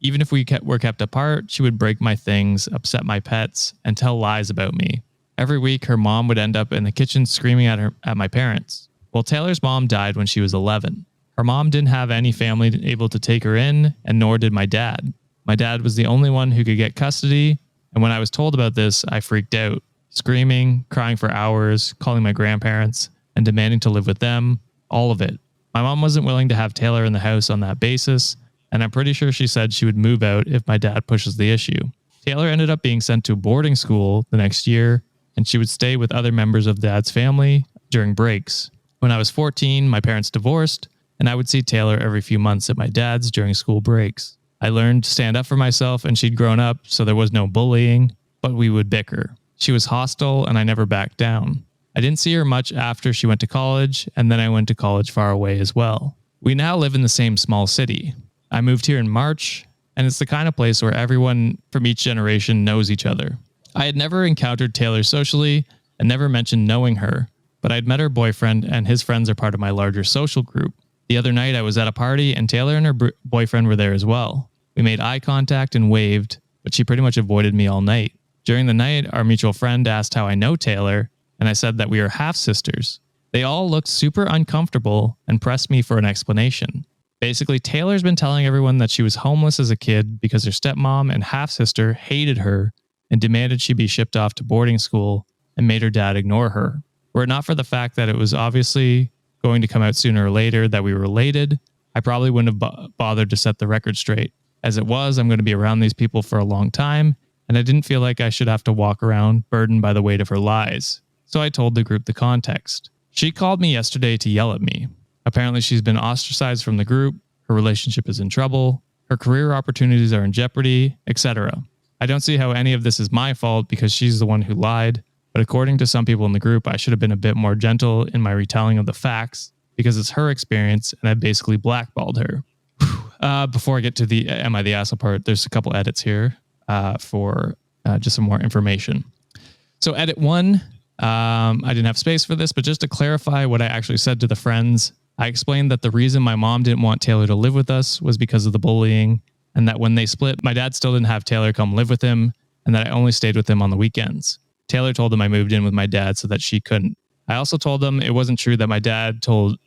Even if we were kept apart, she would break my things, upset my pets, and tell lies about me. Every week, her mom would end up in the kitchen screaming at my parents. Well, Taylor's mom died when she was 11. Her mom didn't have any family able to take her in, and nor did my dad. My dad was the only one who could get custody, and when I was told about this, I freaked out, screaming, crying for hours, calling my grandparents, and demanding to live with them, all of it. My mom wasn't willing to have Taylor in the house on that basis, and I'm pretty sure she said she would move out if my dad pushes the issue. Taylor ended up being sent to boarding school the next year, and she would stay with other members of Dad's family during breaks. When I was 14, my parents divorced, and I would see Taylor every few months at my dad's during school breaks. I learned to stand up for myself, and she'd grown up, so there was no bullying, but we would bicker. She was hostile, and I never backed down. I didn't see her much after she went to college, and then I went to college far away as well. We now live in the same small city. I moved here in March, and it's the kind of place where everyone from each generation knows each other. I had never encountered Taylor socially and never mentioned knowing her, but I'd met her boyfriend and his friends are part of my larger social group. The other night I was at a party and Taylor and her boyfriend were there as well. We made eye contact and waved, but she pretty much avoided me all night. During the night, our mutual friend asked how I know Taylor, and I said that we are half-sisters. They all looked super uncomfortable and pressed me for an explanation. Basically, Taylor's been telling everyone that she was homeless as a kid because her stepmom and half-sister hated her and demanded she be shipped off to boarding school and made her dad ignore her. Were it not for the fact that it was obviously going to come out sooner or later that we were related, I probably wouldn't have bothered to set the record straight. As it was, I'm going to be around these people for a long time, and I didn't feel like I should have to walk around burdened by the weight of her lies. So I told the group the context. She called me yesterday to yell at me. Apparently she's been ostracized from the group, her relationship is in trouble, her career opportunities are in jeopardy, etc. I don't see how any of this is my fault because she's the one who lied, But according to some people in the group, I should have been a bit more gentle in my retelling of the facts because it's her experience and I basically blackballed her. Before I get to the am I the asshole part, there's a couple edits here for just some more information. So edit 1, I didn't have space for this, but just to clarify what I actually said to the friends, I explained that the reason my mom didn't want Taylor to live with us was because of the bullying, and that when they split, my dad still didn't have Taylor come live with him, and that I only stayed with him on the weekends. Taylor told them I moved in with my dad so that she couldn't. I also told them it wasn't true that my dad told...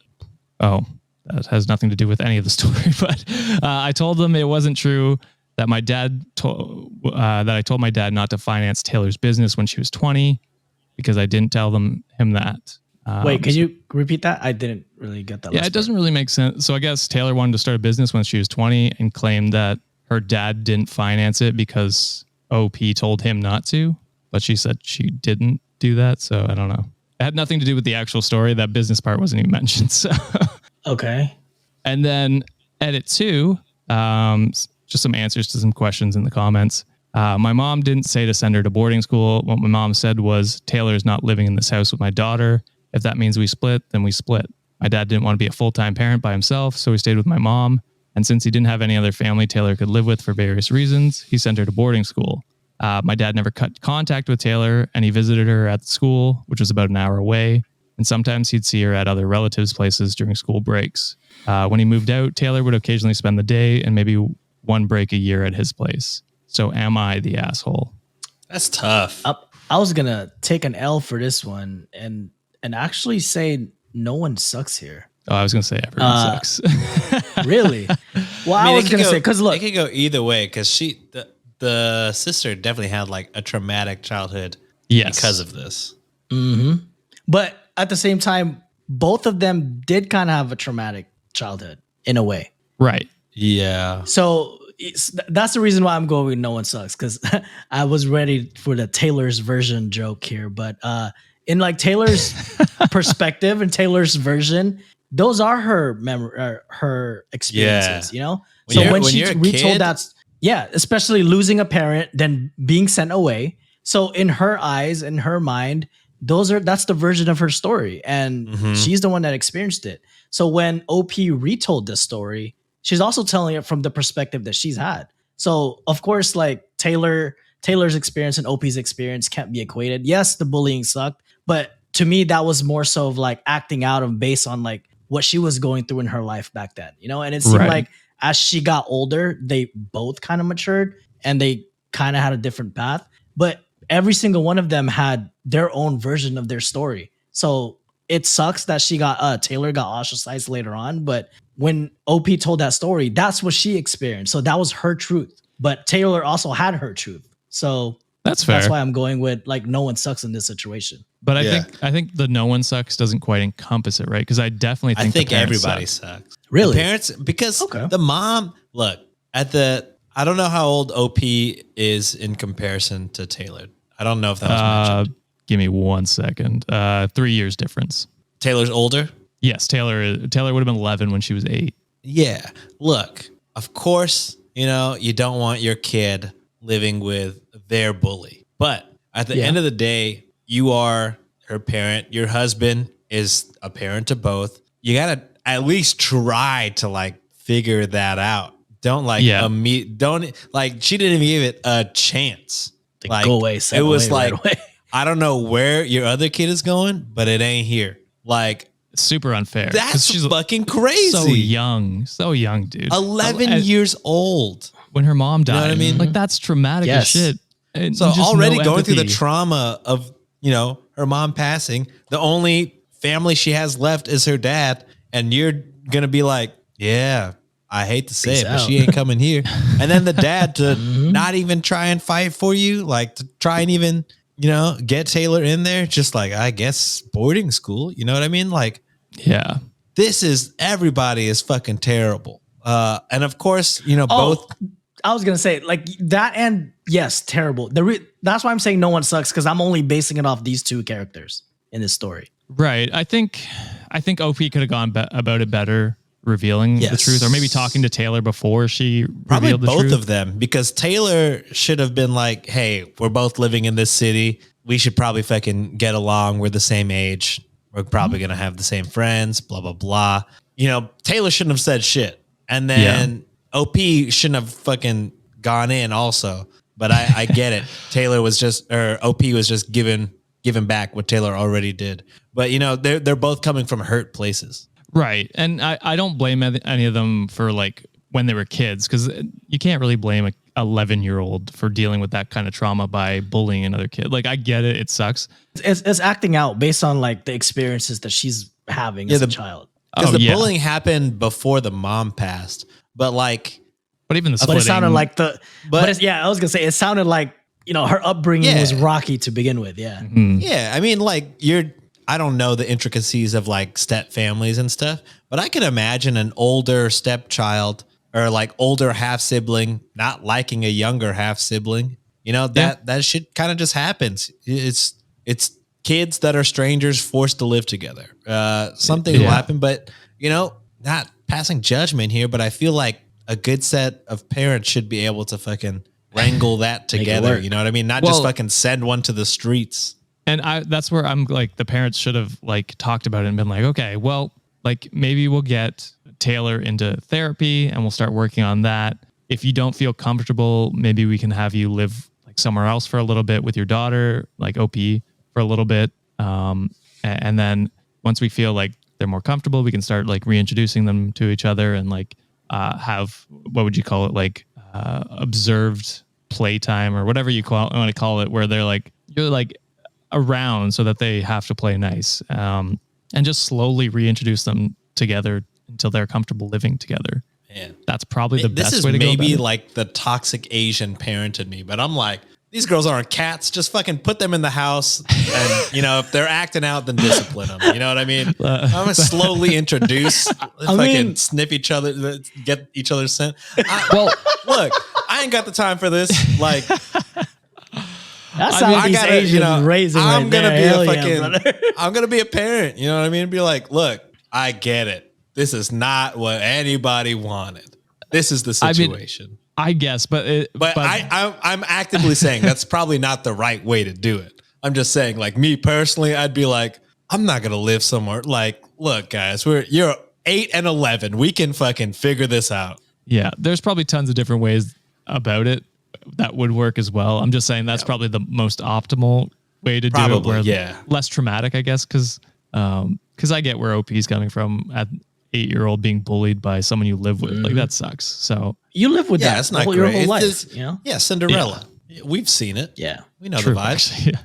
Oh, that has nothing to do with any of the story, but I told them it wasn't true that my dad told that I told my dad not to finance Taylor's business when she was 20 because I didn't tell him that. Wait, can you repeat that? I didn't really get that. Yeah, it doesn't really make sense. So I guess Taylor wanted to start a business when she was 20 and claimed that her dad didn't finance it because OP told him not to, but she said she didn't do that. So I don't know. It had nothing to do with the actual story. That business part wasn't even mentioned. So okay. And then edit 2, just some answers to some questions in the comments. My mom didn't say to send her to boarding school. What my mom said was, Taylor's not living in this house with my daughter. If that means we split, then we split. My dad didn't want to be a full-time parent by himself, so he stayed with my mom. And since he didn't have any other family Taylor could live with for various reasons, he sent her to boarding school. My dad never cut contact with Taylor, and he visited her at the school, which was about an hour away. And sometimes he'd see her at other relatives' places during school breaks. When he moved out, Taylor would occasionally spend the day and maybe one break a year at his place. So am I the asshole? That's tough. I was gonna take an L for this one and actually say no one sucks here. Oh, I was gonna say everyone sucks. Really? Well, I was gonna say because look, it could go either way because the sister definitely had like a traumatic childhood because of this. Mm-hmm. But at the same time, both of them did kind of have a traumatic childhood in a way. Right. Yeah. So that's the reason why I'm going with no one sucks, because I was ready for the Taylor's version joke here. But in like Taylor's perspective and Taylor's version, those are her experiences, you know? When she retold that, especially losing a parent, then being sent away. So in her eyes, in her mind, that's the version of her story. And she's the one that experienced it. So when OP retold this story, she's also telling it from the perspective that she's had. So of course, like Taylor's experience and OP's experience can't be equated. Yes, the bullying sucked, but to me, that was more so of like acting out of based on like what she was going through in her life back then, you know? And it seemed like as she got older, they both kind of matured and they kind of had a different path, but every single one of them had their own version of their story. So it sucks that Taylor got ostracized later on, but when OP told that story, that's what she experienced. So that was her truth, but Taylor also had her truth. So that's fair. That's why I'm going with like no one sucks in this situation. But I think the no one sucks doesn't quite encompass it, right? Because I definitely think everybody sucks. Really? The parents, because the mom, look, I don't know how old OP is in comparison to Taylor. I don't know if that was mentioned. Give me 1 second. 3 years difference. Taylor's older? Yes, Taylor would have been 11 when she was 8. Yeah. Look, of course, you don't want your kid living with their bully. But at the end of the day, you are her parent. Your husband is a parent to both. You got to at least try to like figure that out. Don't like she didn't even give it a chance. Like, go away. It was away, like, right away. I don't know where your other kid is going, but it ain't here. Like, it's super unfair. That's fucking crazy. So young, dude. 11 years old. When her mom died. You know what I mean? Like, that's traumatic as shit. And so already going through the trauma of, her mom passing, the only family she has left is her dad. And you're going to be like, yeah, I hate to say but she ain't coming here. And then the dad to not even try and fight for you, like to try and even, get Taylor in there. Just like, I guess boarding school. You know what I mean? Like, yeah, everybody is fucking terrible. And of course, both. I was gonna say like that, and yes, terrible. That's why I'm saying no one sucks, because I'm only basing it off these two characters in this story. Right. I think OP could have gone about it better, revealing the truth, or maybe talking to Taylor before she revealed the truth. Both of them, because Taylor should have been like, "Hey, we're both living in this city. we should probably fucking get along. We're the same age. We're probably going to have the same friends, blah, blah, blah. You know, Taylor shouldn't have said shit. And then OP shouldn't have fucking gone in also. But I get it. Taylor was just, or OP was just giving back what Taylor already did. But, you know, they're both coming from hurt places. Right. And I don't blame any of them for like when they were kids, because you can't really blame a 11-year-old for dealing with that kind of trauma by bullying another kid. Like, I get it. It sucks. It's acting out based on like the experiences that she's having as a child. Because the bullying happened before the mom passed. But like, but even the splitting. But it sounded like I was gonna say it sounded like, you know, her upbringing was rocky to begin with. Yeah. Mm-hmm. Yeah. I mean, like I don't know the intricacies of like step families and stuff, but I can imagine an older stepchild or like older half sibling not liking a younger half sibling. You know, that shit kind of just happens. It's kids that are strangers forced to live together. Something will happen, but you know, not passing judgment here, but I feel like a good set of parents should be able to fucking wrangle that together. You know what I mean? Not just fucking send one to the streets. And that's where I'm like, the parents should have like talked about it and been like, okay, well, like maybe we'll get Taylor into therapy and we'll start working on that. If you don't feel comfortable, maybe we can have you live like somewhere else for a little bit with your daughter, like OP for a little bit. And then once we feel like they're more comfortable, we can start like reintroducing them to each other and like have, what would you call it? Like observed playtime or whatever you want to call it, where they're like, you're like around so that they have to play nice, and just slowly reintroduce them together until they're comfortable living together. Man, that's probably the best way to go. This is maybe like the toxic Asian parent in me, but I'm like, these girls aren't cats. Just fucking put them in the house, and you know, if they're acting out, then discipline them. You know what I mean? I'm gonna slowly introduce, sniff each other, get each other's scent. Well, look, I ain't got the time for this. Like, that's how these Asians raising. I'm gonna be a parent. You know what I mean? Be like, look, I get it. This is not what anybody wanted. This is the situation. I guess, but I'm actively saying that's probably not the right way to do it. I'm just saying, like me personally, I'd be like, I'm not gonna live somewhere. Like, look, guys, you're 8 and 11. We can fucking figure this out. Yeah, there's probably tons of different ways about it that would work as well. I'm just saying that's probably the most optimal way to do it. Where less traumatic, I guess, because I get where OP's coming from at 8-year-old being bullied by someone you live with. Like, that sucks. So you live with that. It's not your great. whole life. You know? Yeah, Cinderella. Yeah. We've seen it. Yeah, we know the vibes.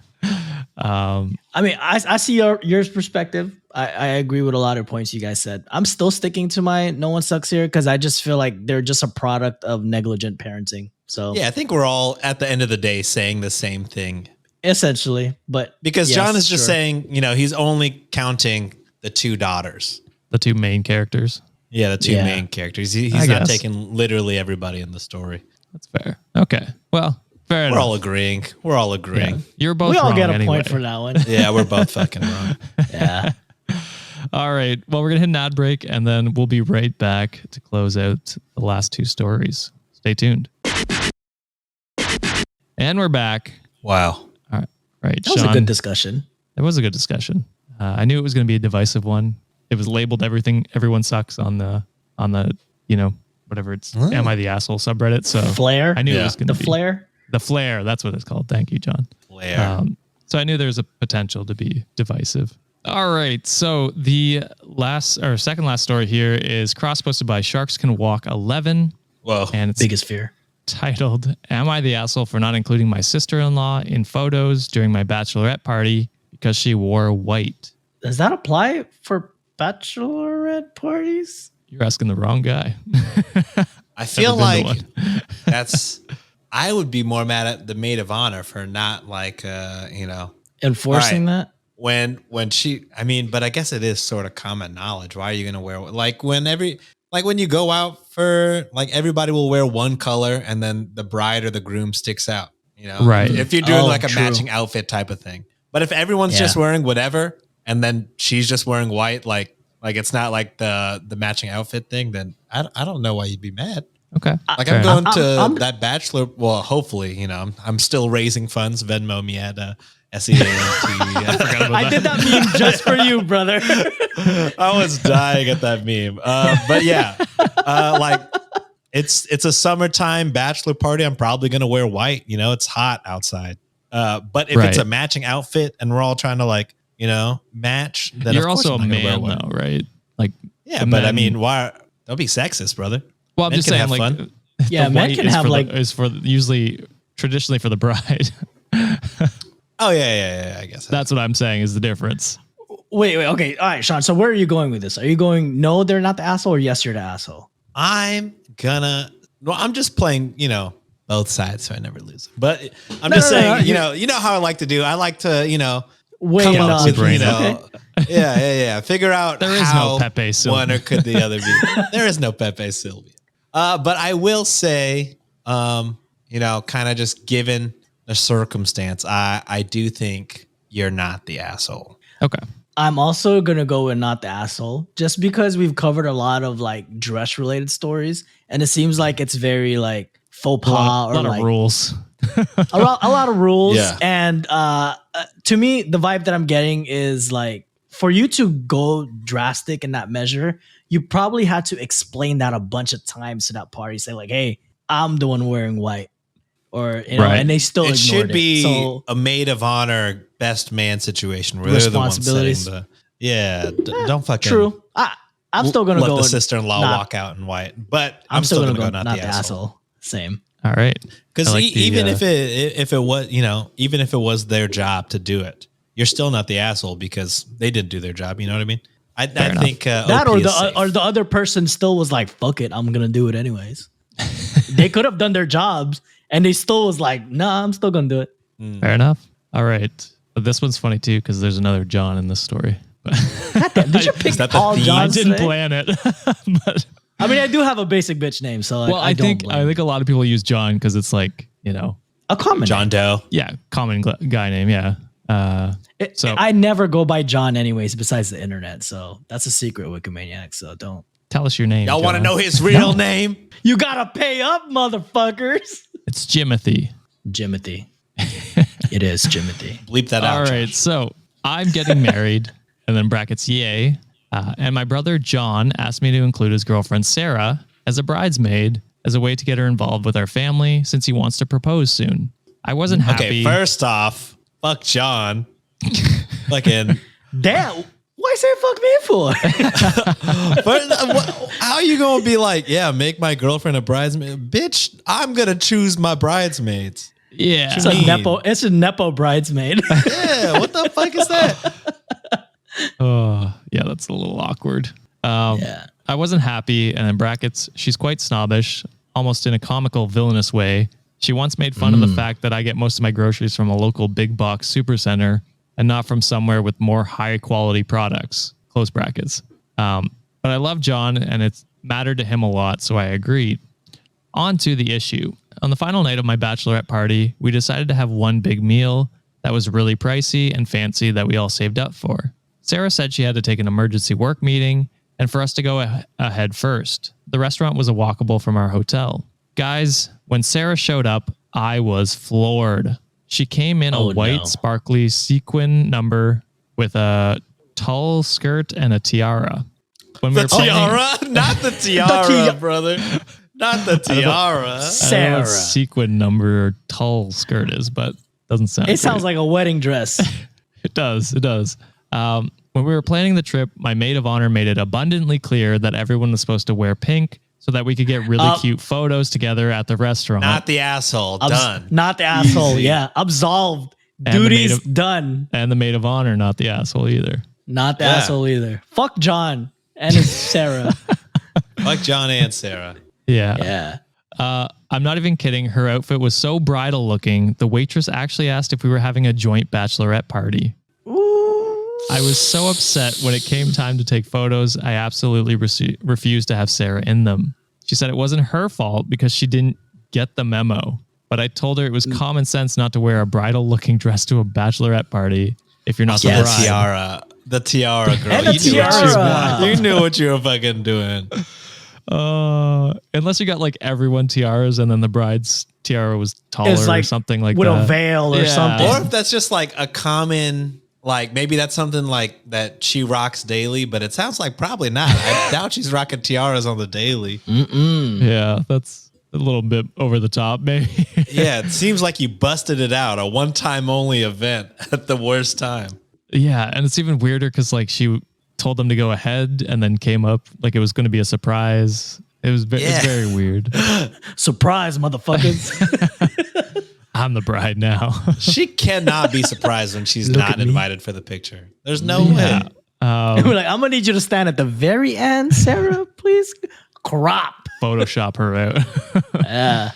I mean, I see your perspective. I agree with a lot of points you guys said. I'm still sticking to my no one sucks here because I just feel like they're just a product of negligent parenting. So yeah, I think we're all at the end of the day saying the same thing. Essentially, but because John is just saying, you know, he's only counting the 2 daughters. The 2 main characters. Yeah, the 2 main characters. He's not taking literally everybody in the story. That's fair. Okay. Well, fair enough. We're all agreeing. Yeah. You're both wrong. We all get a point for that one. Yeah, we're both fucking wrong. Yeah. All right. Well, we're going to hit an ad break and then we'll be right back to close out the last 2 stories. Stay tuned. And we're back. Wow. All right. That was a good discussion. It was a good discussion. I knew it was going to be a divisive one. It was labeled everyone sucks on the you know, whatever it's Am I the Asshole subreddit. So Flare. I knew it was going to be The Flare. That's what it's called. Thank you, John. Flare. So I knew there was a potential to be divisive. All right. So the second last story here is cross-posted by Sharks Can Walk 11. Whoa. And it's biggest fear. Titled, Am I the Asshole for Not Including My Sister-in-Law in Photos During My Bachelorette Party Because She Wore White? Does that apply for bachelorette parties? You're asking the wrong guy. I feel like I would be more mad at the maid of honor for not like, you know, enforcing that. When but I guess it is sort of common knowledge. Why are you going to wear when you go out for everybody will wear one color and then the bride or the groom sticks out, you know, right? If you're doing a matching outfit type of thing. But if everyone's just wearing whatever, and then she's just wearing white, like it's not like the matching outfit thing, then I don't know why you'd be mad. Okay. Like I'm going to that bachelor. Well, hopefully, you know, I'm still raising funds. Venmo me at SEAMT. I did that meme just for you, brother. I was dying at that meme. But yeah, like it's a summertime bachelor party. I'm probably gonna wear white. You know, it's hot outside. But if it's a matching outfit and we're all trying to like, you know, match, then You're of course also a I'm not gonna wear man, white. though, right? Like, Yeah, but I mean, why? Don't be sexist, brother. well, I'm Men just can saying, have like, fun. Yeah, the men white can is have for like is for usually traditionally for the bride. Oh yeah. I guess That's what I'm saying is the difference. wait, okay, all right, Sean. So where are you going with this? Are you going no, they're not the asshole, or yes, you're the asshole? I'm just playing, you know, both sides, so I never lose. But I'm just saying, you know how I like to do. I like to, you know, Wait, come up with, you brain. know, yeah. Figure out There is how no Pepe Sylvia. one or could the other be. There is no Pepe Sylvia. But I will say, you know, kind of just given the circumstance, I do think you're not the asshole. Okay. I'm also gonna go with not the asshole, just because we've covered a lot of like dress related stories, and it seems like it's very like faux pas A lot or like of rules. a lot of rules. Yeah. And to me, the vibe that I'm getting is like for you to go drastic in that measure, you probably had to explain that a bunch of times to that party. Say like, "Hey, I'm the one wearing white," or you know, Right. and they still It ignored should be So a maid of honor, best man situation where they're the ones setting responsibilities. don't fucking true. I'm still gonna let go the with sister-in-law not- walk out in white, but I'm still gonna go not not the asshole. Same. All right. Because I like even if it was, you know, even if it was their job to do it, you're still not the asshole because they didn't do their job. You know what I mean? I enough. think That OP or is safe. the other person still was like, "Fuck it, I'm gonna do it anyways." They could have done their jobs, and they still was like, "Nah, I'm still gonna do it." Fair enough. All right. But this one's funny too because there's another John in this story. Did you pick that the all theme? I Johns didn't today? plan it. But I mean, I do have a basic bitch name, so like, well, I think don't blame a lot of people use John because it's like, you know, a common John name. Doe. yeah, common guy name. Yeah. So I never go by John anyways, besides the internet. So that's a secret, Wikimaniac. So don't. tell us your name. Y'all want to John. know his real name? You gotta pay up, motherfuckers. It's Jimothy. Jimothy. It is Jimothy. Bleep that out. All right. Josh. So I'm getting married and then brackets, yay. And my brother John asked me to include his girlfriend Sarah as a bridesmaid as a way to get her involved with our family since he wants to propose soon. I wasn't happy. Okay, first off, fuck John. Fucking. Damn. Why say fuck me for? How are you gonna be like, yeah, make my girlfriend a bridesmaid? Bitch, I'm gonna choose my bridesmaids. Yeah. It's a nepo. It's a nepo bridesmaid. Yeah, what the fuck is that? Oh, yeah, that's a little awkward. Yeah. I wasn't happy. And in brackets, she's quite snobbish, almost in a comical, villainous way. She once made fun of the fact that I get most of my groceries from a local big box supercenter and not from somewhere with more high quality products, close brackets. But I love John and it's mattered to him a lot, so I agreed. On to the issue. On the final night of my bachelorette party, we decided to have one big meal that was really pricey and fancy that we all saved up for. Sarah said she had to take an emergency work meeting and for us to go ahead first. The restaurant was a walkable from our hotel. Guys, when Sarah showed up, I was floored. She came in a white, sparkly sequin number with a tall skirt and a tiara. When we were Tiara? Not the tiara, brother. Not the tiara. I don't know Sarah. what sequin number or tall skirt is, but doesn't sound It sounds like a wedding dress. It does. It does. When we were planning the trip, my maid of honor made it abundantly clear that everyone was supposed to wear pink so that we could get really cute photos together at the restaurant. Not the asshole. Done. Not the asshole. Easy. Yeah. Absolved. And the Duties maid done. And the maid of honor, not the asshole either. Not the asshole either. Fuck John and his Sarah. Fuck John and Sarah. Yeah. Yeah. I'm not even kidding. Her outfit was so bridal looking. The waitress actually asked if we were having a joint bachelorette party. I was so upset when it came time to take photos. I absolutely refused to have Sarah in them. She said it wasn't her fault because she didn't get the memo. But I told her it was common sense not to wear a bridal looking dress to a bachelorette party if you're not the The bride. tiara. The tiara, girl. And the tiara. You knew what you were fucking doing. Unless you got like everyone tiaras and then the bride's tiara was taller It's like or something like with that. a veil or Yeah. something. Or if that's just like a common, like maybe that's something like that she rocks daily, but it sounds like probably not. I doubt she's rocking tiaras on the daily. Yeah, that's a little bit over the top, maybe. Yeah, it seems like you busted it out, a one-time only event at the worst time. Yeah, and it's even weirder because like she told them to go ahead and then came up like it was going to be a surprise. It's very weird. Surprise, motherfuckers. I'm the bride now. She cannot be surprised when she's not at me. invited for the picture. There's no way. We're like, I'm gonna need you to stand at the very end, Sarah. Please crop. Photoshop her out. Yeah.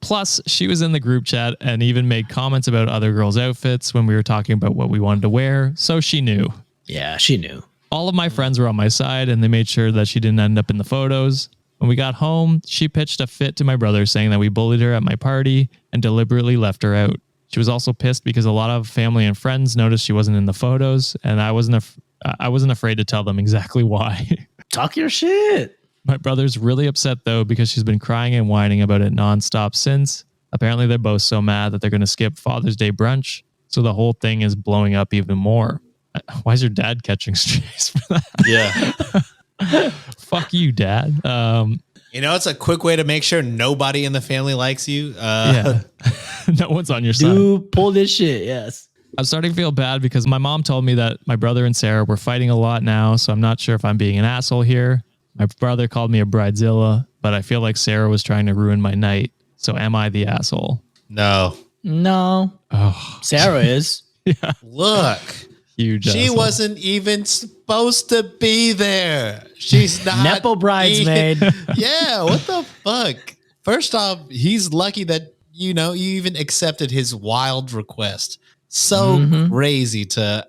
Plus, she was in the group chat and even made comments about other girls' outfits when we were talking about what we wanted to wear. So she knew. Yeah, she knew. All of my friends were on my side and they made sure that she didn't end up in the photos. When we got home, she pitched a fit to my brother saying that we bullied her at my party and deliberately left her out. She was also pissed because a lot of family and friends noticed she wasn't in the photos and I wasn't afraid to tell them exactly why. Talk your shit. My brother's really upset though because she's been crying and whining about it nonstop since. Apparently they're both so mad that they're going to skip Father's Day brunch. So the whole thing is blowing up even more. Why is your dad catching strays for that? Yeah. Fuck you, Dad. You know, it's a quick way to make sure nobody in the family likes you. Yeah. No one's on your side. Dude, pull this shit. Yes. I'm starting to feel bad because my mom told me that my brother and Sarah were fighting a lot now. So I'm not sure if I'm being an asshole here. My brother called me a bridezilla, but I feel like Sarah was trying to ruin my night. So am I the asshole? No. No. Oh, Sarah is. Look. huge. She asshole. wasn't even supposed to be there. She's not. Nepo bridesmaid. Yeah, what the fuck? First off, he's lucky that, you even accepted his wild request. So crazy to,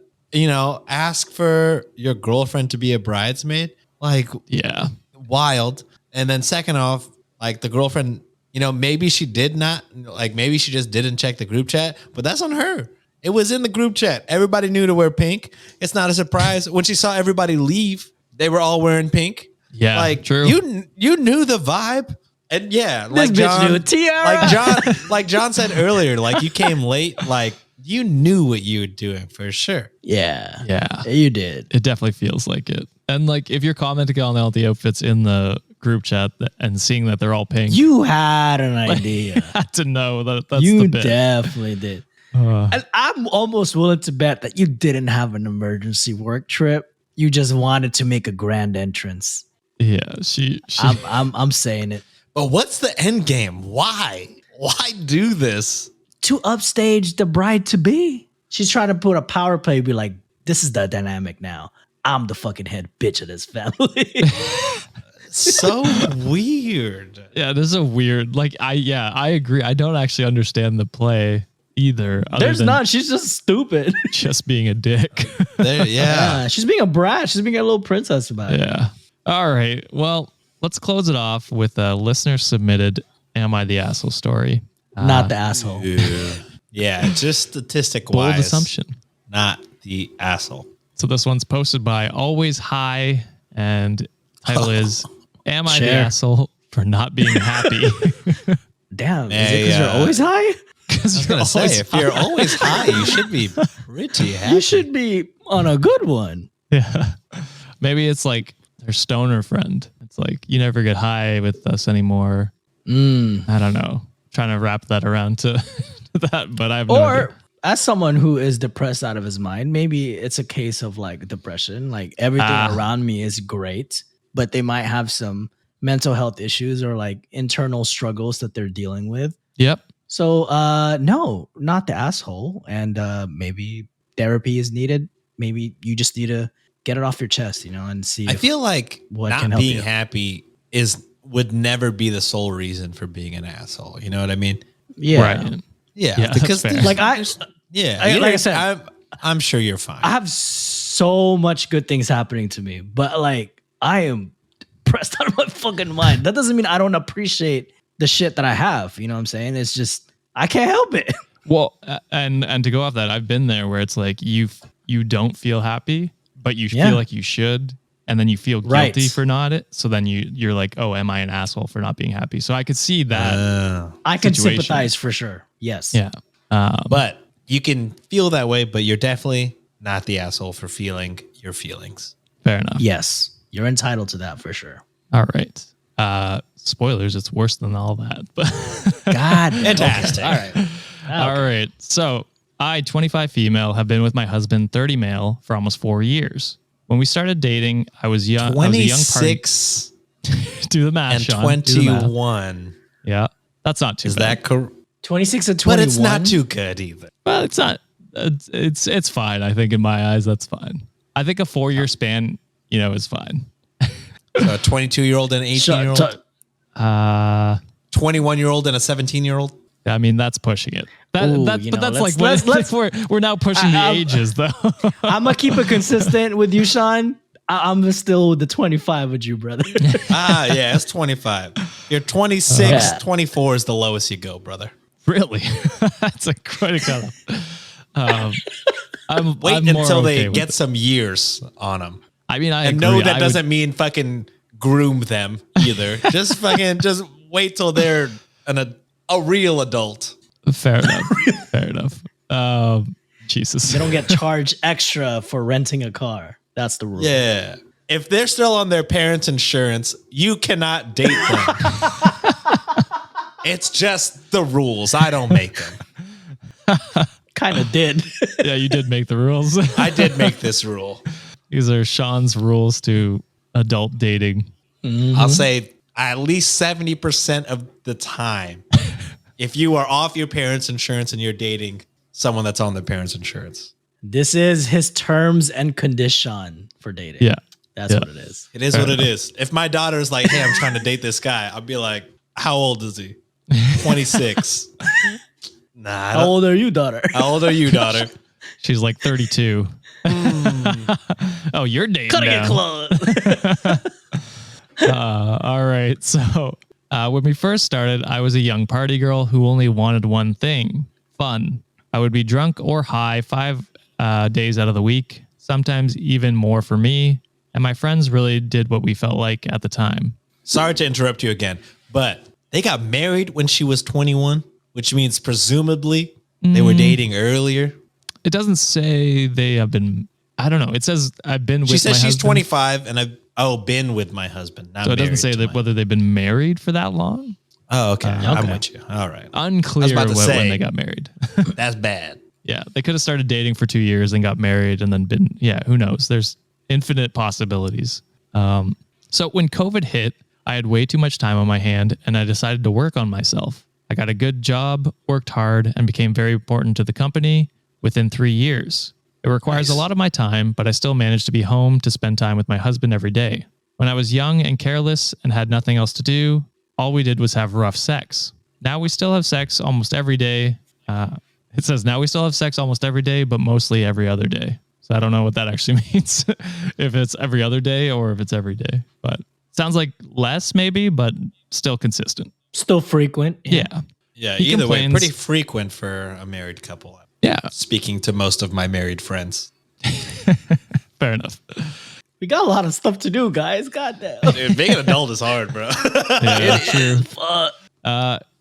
ask for your girlfriend to be a bridesmaid. Like, Yeah. wild. And then second off, like the girlfriend, maybe she did not, like maybe she just didn't check the group chat, but that's on her. It was in the group chat. Everybody knew to wear pink. It's not a surprise. When she saw everybody leave, they were all wearing pink. Yeah, like true. You knew the vibe. And yeah, like This bitch John, knew a tiara. like John said earlier, like you came late, like you knew what you were doing for sure. Yeah. Yeah. You did. It definitely feels like it. And like if you're commenting on all the outfits in the group chat and seeing that they're all pink, You had an idea. had to know that that's You the bit. definitely did. And I'm almost willing to bet that you didn't have an emergency work trip. You just wanted to make a grand entrance. Yeah, she I'm saying it. But what's the end game? Why? Why do this? To upstage the bride to be. She's trying to put a power play, be like, this is the dynamic now. I'm the fucking head bitch of this family. So weird. Yeah, this is a weird. Like I agree. I don't actually understand the play either. other There's than not. She's just stupid. just being a dick. Yeah. She's being a brat. She's being a little princess about it. Yeah. All right. Well, let's close it off with a listener submitted "Am I the Asshole?" story. Not the asshole. Yeah, just statistic Bold wise. assumption. Not the asshole. So this one's posted by Always High, and title is "Am I the Share. asshole for not being happy?" Damn. Is it Hey, because you're always high? I was gonna say, if you're always high, you should be pretty happy. You should be on a good one. Yeah. Maybe it's like their stoner friend. It's like, you never get high with us anymore. I don't know. Trying to wrap that around to that, but I have no idea. Or as someone who is depressed out of his mind, maybe it's a case of like depression. Like everything around me is great, but they might have some mental health issues or like internal struggles that they're dealing with. Yep. So no, not the asshole. And maybe therapy is needed. Maybe you just need to get it off your chest, and see. I feel like what can not help being you. happy would never be the sole reason for being an asshole. You know what I mean? Yeah. Right. Yeah, Yeah, that's because fair. there's- Like I like I said, I'm sure you're fine. I have so much good things happening to me, but like I am depressed out of my fucking mind. That doesn't mean I don't appreciate the shit that I have. You know what I'm saying? It's just I can't help it. Well, and to go off that, I've been there where it's like you don't feel happy, but you Yeah. feel like you should. and then you feel Right. guilty for not it. So then you're like, oh, am I an asshole for not being happy? So I could see that. I can situation. sympathize for sure. Yes. Yeah. But you can feel that way, but you're definitely not the asshole for feeling your feelings. Fair enough. Yes. You're entitled to that for sure. All right. Spoilers, it's worse than all that. But God. Fantastic. All right. all right. So I, 25 female, have been with my husband, 30 male, for almost 4 years. When we started dating, I was young. I was a young party. 26 Do the math, and Sean. Do the math. 21. Yeah. That's not too Is bad. that correct? 26 and But 21. it's not too good either. Well, it's not. It's fine. I think in my eyes, that's fine. I think a 4-year span, is fine. So a 22-year-old and an 18-year-old? 21-year-old and a 17-year-old? I mean, that's pushing it. Ooh, That's let's- we're now pushing the ages though. I'm going to keep it consistent with you, Sean. I'm still with the 25 with you, brother. Yeah, it's 25. You're 26, Yeah. 24 is the lowest you go, brother. Really? That's quite a cutoff. Wait I'm more until okay they with get it. some years on them. I mean, I And agree. no, that I doesn't mean fucking groom them either. just wait till they're a real adult. Fair enough. Fair enough. Jesus. They don't get charged extra for renting a car. That's the rule. Yeah. If they're still on their parents' insurance, you cannot date them. It's just the rules. I don't make them. Kind of did. Yeah, you did make the rules. I did make this rule. These are Sean's rules to adult dating. I'll say at least 70% of the time, if you are off your parents' insurance and you're dating someone that's on their parents' insurance. This is his terms and condition for dating. Yeah. That's what it is. It is what it is. If my daughter's like, hey, I'm trying to date this guy, I'll be like, how old is he? 26. Nah. How old are you, daughter? How old are you, daughter? She's like 32. Oh, you're dating Cutting now. it close. All right. So when we first started, I was a young party girl who only wanted one thing: fun. I would be drunk or high 5 days out of the week, sometimes even more for me. And my friends really did what we felt like at the time. Sorry to interrupt you again, but they got married when she was 21, which means presumably they were dating earlier. It doesn't say they have been. I don't know. It says I've been with. She says my she's husband. 25 and I've been with my husband. Not So it doesn't married say to that my- whether they've been married for that long. Oh, okay. I'm Okay. with you. All right. Unclear about to when say- they got married. That's bad. Yeah, they could have started dating for 2 years and got married and then been. Yeah, who knows? There's infinite possibilities. So when COVID hit, I had way too much time on my hand and I decided to work on myself. I got a good job, worked hard, and became very important to the company within 3 years. It requires a lot of my time, but I still managed to be home to spend time with my husband every day. When I was young and careless and had nothing else to do, all we did was have rough sex. Now we still have sex almost every day. It says now we still have sex almost every day, but mostly every other day. So I don't know what that actually means, if it's every other day or if it's every day. But sounds like less maybe, but still consistent. Still frequent. Yeah. Yeah, He either way, complains- pretty frequent for a married couple. Yeah. Speaking to most of my married friends. Fair enough. We got a lot of stuff to do, guys. Goddamn. Dude, being an adult is hard, bro. Yeah, true.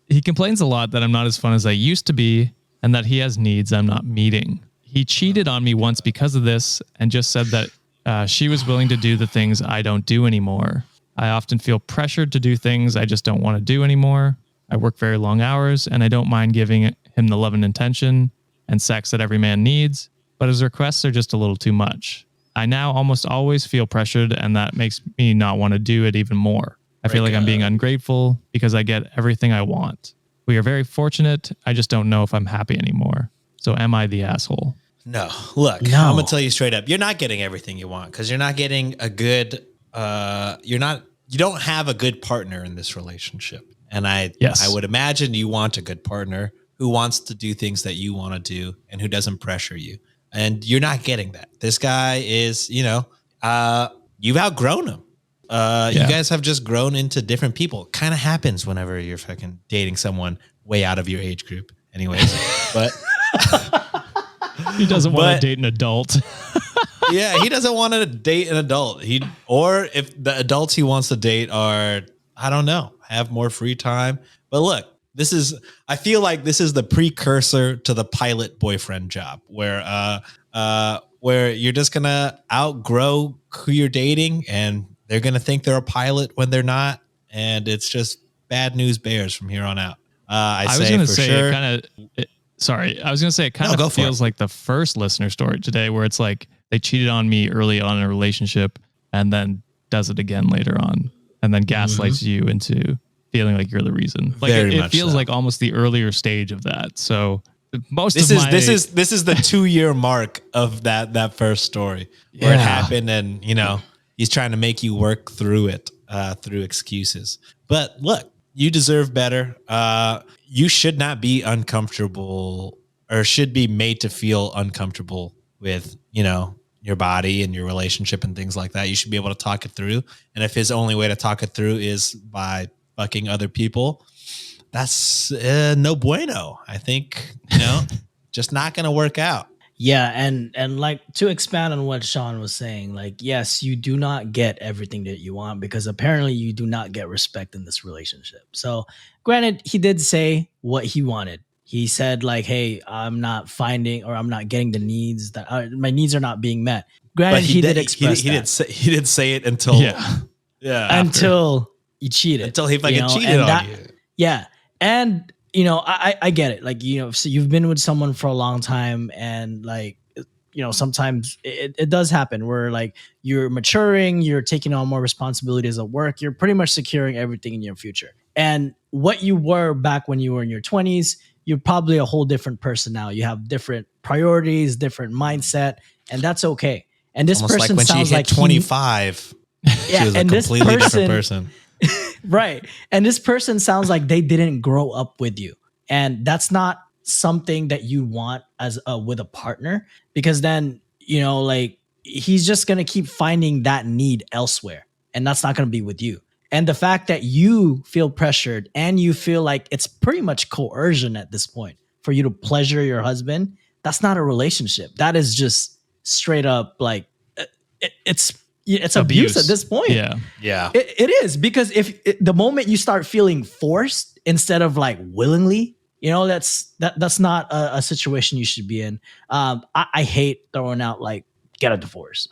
He complains a lot that I'm not as fun as I used to be and that he has needs I'm not meeting. He cheated on me once because of this and just said that she was willing to do the things I don't do anymore. I often feel pressured to do things I just don't want to do anymore. I work very long hours and I don't mind giving him the love and attention and sex that every man needs, but his requests are just a little too much. I now almost always feel pressured and that makes me not want to do it even more. I feel like I'm being ungrateful because I get everything I want. We are very fortunate. I just don't know if I'm happy anymore. So am I the asshole? No, look, No. I'm gonna tell you straight up. You're not getting everything you want because you're not getting a good. You don't have a good partner in this relationship, and I would imagine you want a good partner who wants to do things that you want to do and who doesn't pressure you. And you're not getting that. This guy is, you've outgrown him. You guys have just grown into different people. Kind of happens whenever you're fucking dating someone way out of your age group, anyways. But He doesn't want to date an adult. Yeah, he doesn't want to date an adult. Or if the adults he wants to date are, I don't know, have more free time. But look, I feel like this is the precursor to the pilot boyfriend job where you're just gonna outgrow who you're dating and they're gonna think they're a pilot when they're not, and it's just bad news bears from here on out. I was going to say sure. I was going to say it kind of feels like the first listener story today, where it's like they cheated on me early on in a relationship and then does it again later on, and then gaslights you into feeling like you're the reason. Like it feels like almost the earlier stage of that. So this is the 2-year mark of that first story where it happened, and he's trying to make you work through it through excuses. But look, you deserve better. You should not be uncomfortable, or should be made to feel uncomfortable with, your body and your relationship and things like that. You should be able to talk it through. And if his only way to talk it through is by fucking other people, that's no bueno. I think, just not going to work out. Yeah, and like, to expand on what Sean was saying, like, yes, you do not get everything that you want, because apparently you do not get respect in this relationship. So granted, he did say what he wanted. He said like, hey, I'm not getting the needs that my needs are not being met. Granted, he did express that. He did say it until until he cheated. Until he fucking cheated on you. Yeah. And I get it. Like, so you've been with someone for a long time, and like, sometimes it does happen where like you're maturing, you're taking on more responsibilities at work, you're pretty much securing everything in your future. And what you were back when you were in your 20s, you're probably a whole different person now. You have different priorities, different mindset, and that's okay. And this almost person like when sounds she hit like 25, she was a completely different person. Right. And this person sounds like they didn't grow up with you. And that's not something that you want as with a partner, because then, like, he's just going to keep finding that need elsewhere, and that's not going to be with you. And the fact that you feel pressured and you feel like it's pretty much coercion at this point for you to pleasure your husband, that's not a relationship. That is just straight up like it's abuse at this point. Yeah. It is, because if the moment you start feeling forced instead of like willingly, that's not a situation you should be in. I hate throwing out like, get a divorce,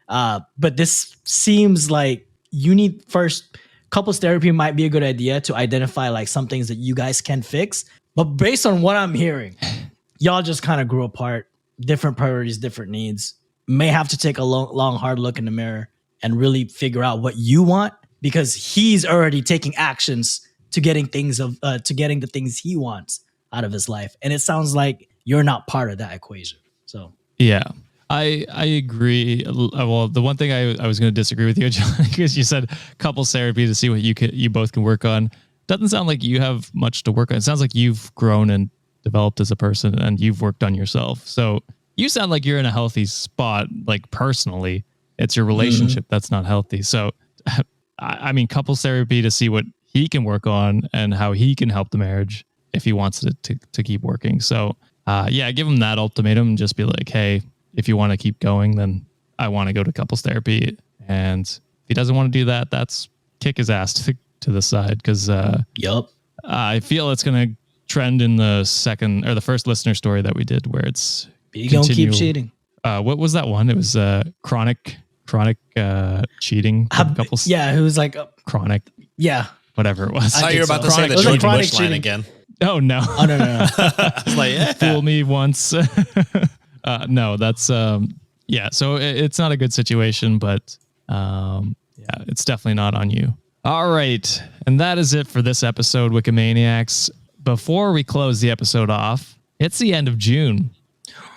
but this seems like you need first couples therapy might be a good idea to identify like some things that you guys can fix. But based on what I'm hearing, y'all just kind of grew apart, different priorities, different needs. May have to take a long, hard look in the mirror and really figure out what you want, because he's already taking actions to getting the things he wants out of his life. And it sounds like you're not part of that equation. So yeah, I agree. Well, the one thing I was going to disagree with you, John, because you said couples therapy to see what you both can work on. Doesn't sound like you have much to work on. It sounds like you've grown and developed as a person, and you've worked on yourself. So you sound like you're in a healthy spot, like personally. It's your relationship that's not healthy. So, I mean, couples therapy to see what he can work on and how he can help the marriage if he wants it to keep working. So, give him that ultimatum and just be like, hey, if you want to keep going, then I want to go to couples therapy. And if he doesn't want to do that, that's kick his ass to the side. Because I feel it's going to trend in the first listener story that we did, where it's you gonna keep cheating. What was that one? It was chronic cheating from couples. Yeah, it was like chronic. Yeah, whatever it was. I thought you were about to say the George Bush line again. Oh no! Oh no! It's like, fool me once. No, that's So it's not a good situation, but it's definitely not on you. All right, and that is it for this episode, Wikimaniacs. Before we close the episode off, it's the end of June.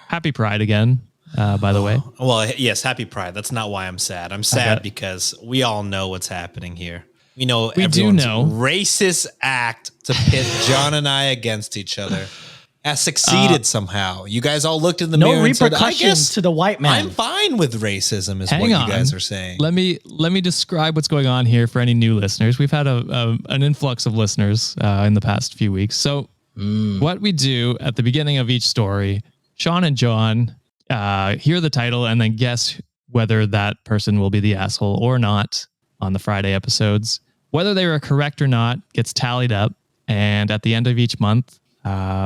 Happy Pride again, by the way. Well, yes, happy Pride. That's not why I'm sad. I'm sad because we all know what's happening here. We do know racist act to pit John and I against each other has succeeded somehow. You guys all looked in the mirror and said, I guess to the white man. I'm fine with racism is what you guys are saying. Let me describe what's going on here for any new listeners. We've had an influx of listeners in the past few weeks. So what we do at the beginning of each story, Sean and John hear the title and then guess whether that person will be the asshole or not on the Friday episodes. Whether they were correct or not gets tallied up. And at the end of each month,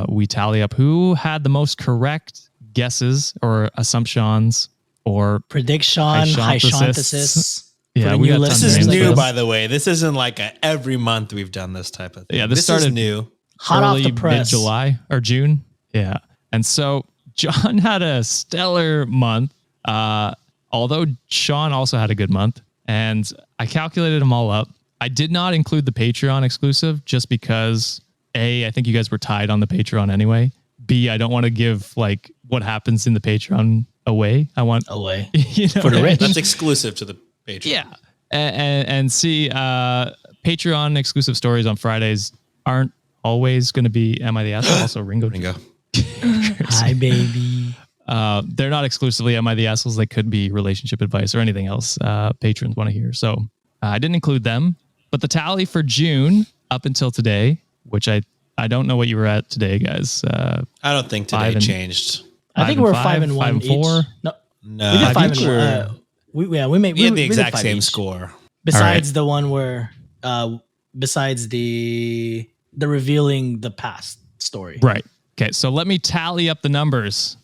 we tally up who had the most correct guesses or assumptions or prediction, hypothesis. Yeah, we got this is new, by the way. This isn't like every month we've done this type of thing. Yeah, this started is new. Hot off the press. Mid-July or June. Yeah. And so John had a stellar month, although Sean also had a good month. And I calculated them all up. I did not include the Patreon exclusive just because, A, I think you guys were tied on the Patreon anyway. B, I don't want to give like what happens in the Patreon away. I want away for the rich. That's exclusive to the Patreon. Yeah. And C, Patreon exclusive stories on Fridays aren't always going to be Am I the Asshole? Also Ringo. Hi, baby. They're not exclusively Am I the Assholes? They could be relationship advice or anything else patrons want to hear. So I didn't include them. But the tally for June up until today, which I don't know what you were at today, guys. I don't think today changed. I think we're 5 and 1 5 and 4. each. No, no, we did 5 and 1. We had the exact same each. score. Besides the one where, besides the revealing the past story. Right. Okay. So let me tally up the numbers.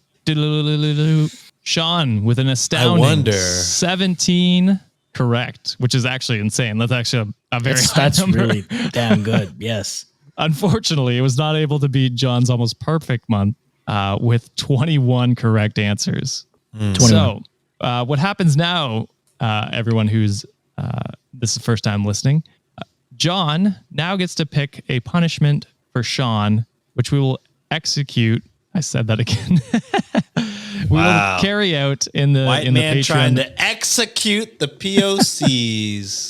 Sean with an astounding 17 correct, which is actually insane. That's actually a very high number. Really damn good. Yes. Unfortunately, it was not able to beat John's almost perfect month with 21 correct answers. 21. So what happens now, everyone who's this is the first time listening, John now gets to pick a punishment for Sean, which we will execute. I said that again. We will carry out in the White in the man Patreon. trying to execute the POCs.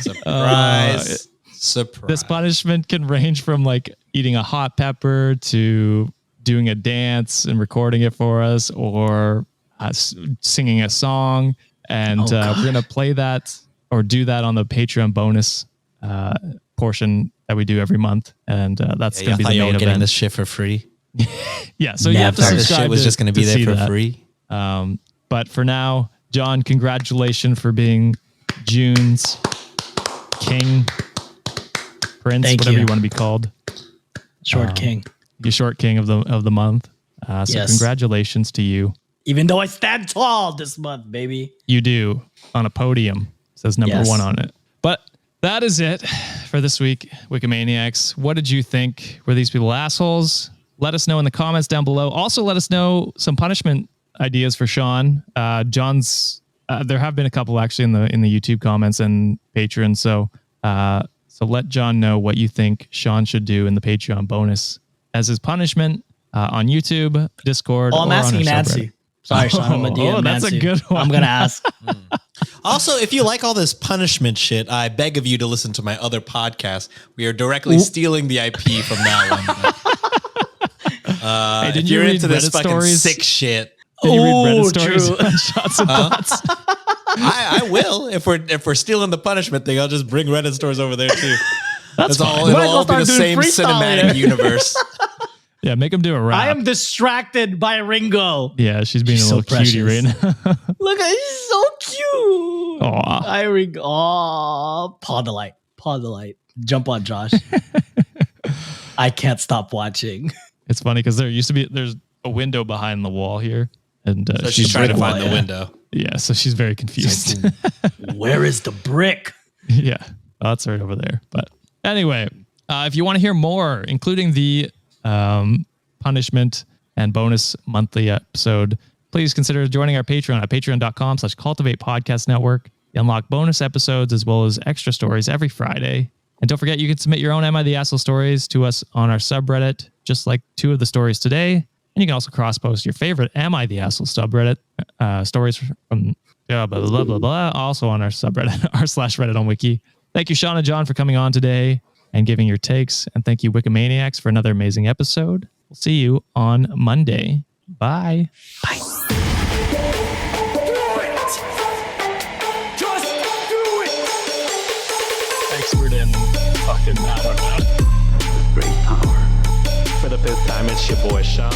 Surprise. Surprise. This punishment can range from like eating a hot pepper to doing a dance and recording it for us, or singing a song. And we're going to play that or do that on the Patreon bonus portion that we do every month. And that's going to be the main event. Getting this shit for free. Yeah, so you have to subscribe. This shit was just going to be there for free. But for now, John, congratulations for being June's king, prince, whatever you want to be called. Short king. You're short king of the month. So congratulations to you. Even though I stand tall this month, baby. You do on a podium. It says number 1 on it. But that is it for this week, Wikimaniacs. What did you think? Were these people assholes? Let us know in the comments down below. Also, let us know some punishment ideas for Sean. John's. There have been a couple actually in the YouTube comments and Patreon. So let John know what you think Sean should do in the Patreon bonus as his punishment on YouTube, Discord. I'm asking Nancy. Sorry, Sean. I'm a DM. That's Nancy. a good one. I'm gonna ask. Also, if you like all this punishment shit, I beg of you to listen to my other podcast. We are directly stealing the IP from that one. Hey, if you're into this fucking stories? sick shit, Did you read Reddit stories on Shots and Thoughts? I will. If we're stealing the punishment thing, I'll just bring Reddit stories over there too. That's all. It'll all be the same cinematic universe. Yeah, make him do a rap. I am distracted by Ringo. Yeah, she's being a little cutie right now. Look, he's so cute. Aw. I Ringo. Aw, paw the light. Paw the light. Jump on Josh. I can't stop watching. It's funny because there's a window behind the wall here, and so she's trying to find the window. Yeah, so she's very confused. Where is the brick? Yeah, that's right over there. But anyway, if you want to hear more, including the punishment and bonus monthly episode, please consider joining our Patreon at patreon.com/Cultivate Podcast Network. You unlock bonus episodes as well as extra stories every Friday. And don't forget, you can submit your own Am I the Asshole stories to us on our subreddit, just like 2 of the stories today. And you can also cross-post your favorite Am I the Asshole subreddit stories from blah, blah, blah, blah, blah, also on our subreddit, r/Reddit on Wiki. Thank you, Sean and John, for coming on today and giving your takes. And thank you, Wikimaniacs, for another amazing episode. We'll see you on Monday. Bye. Bye. Expert in fucking, I don't know. Great power. For the 5th time, it's your boy Sean.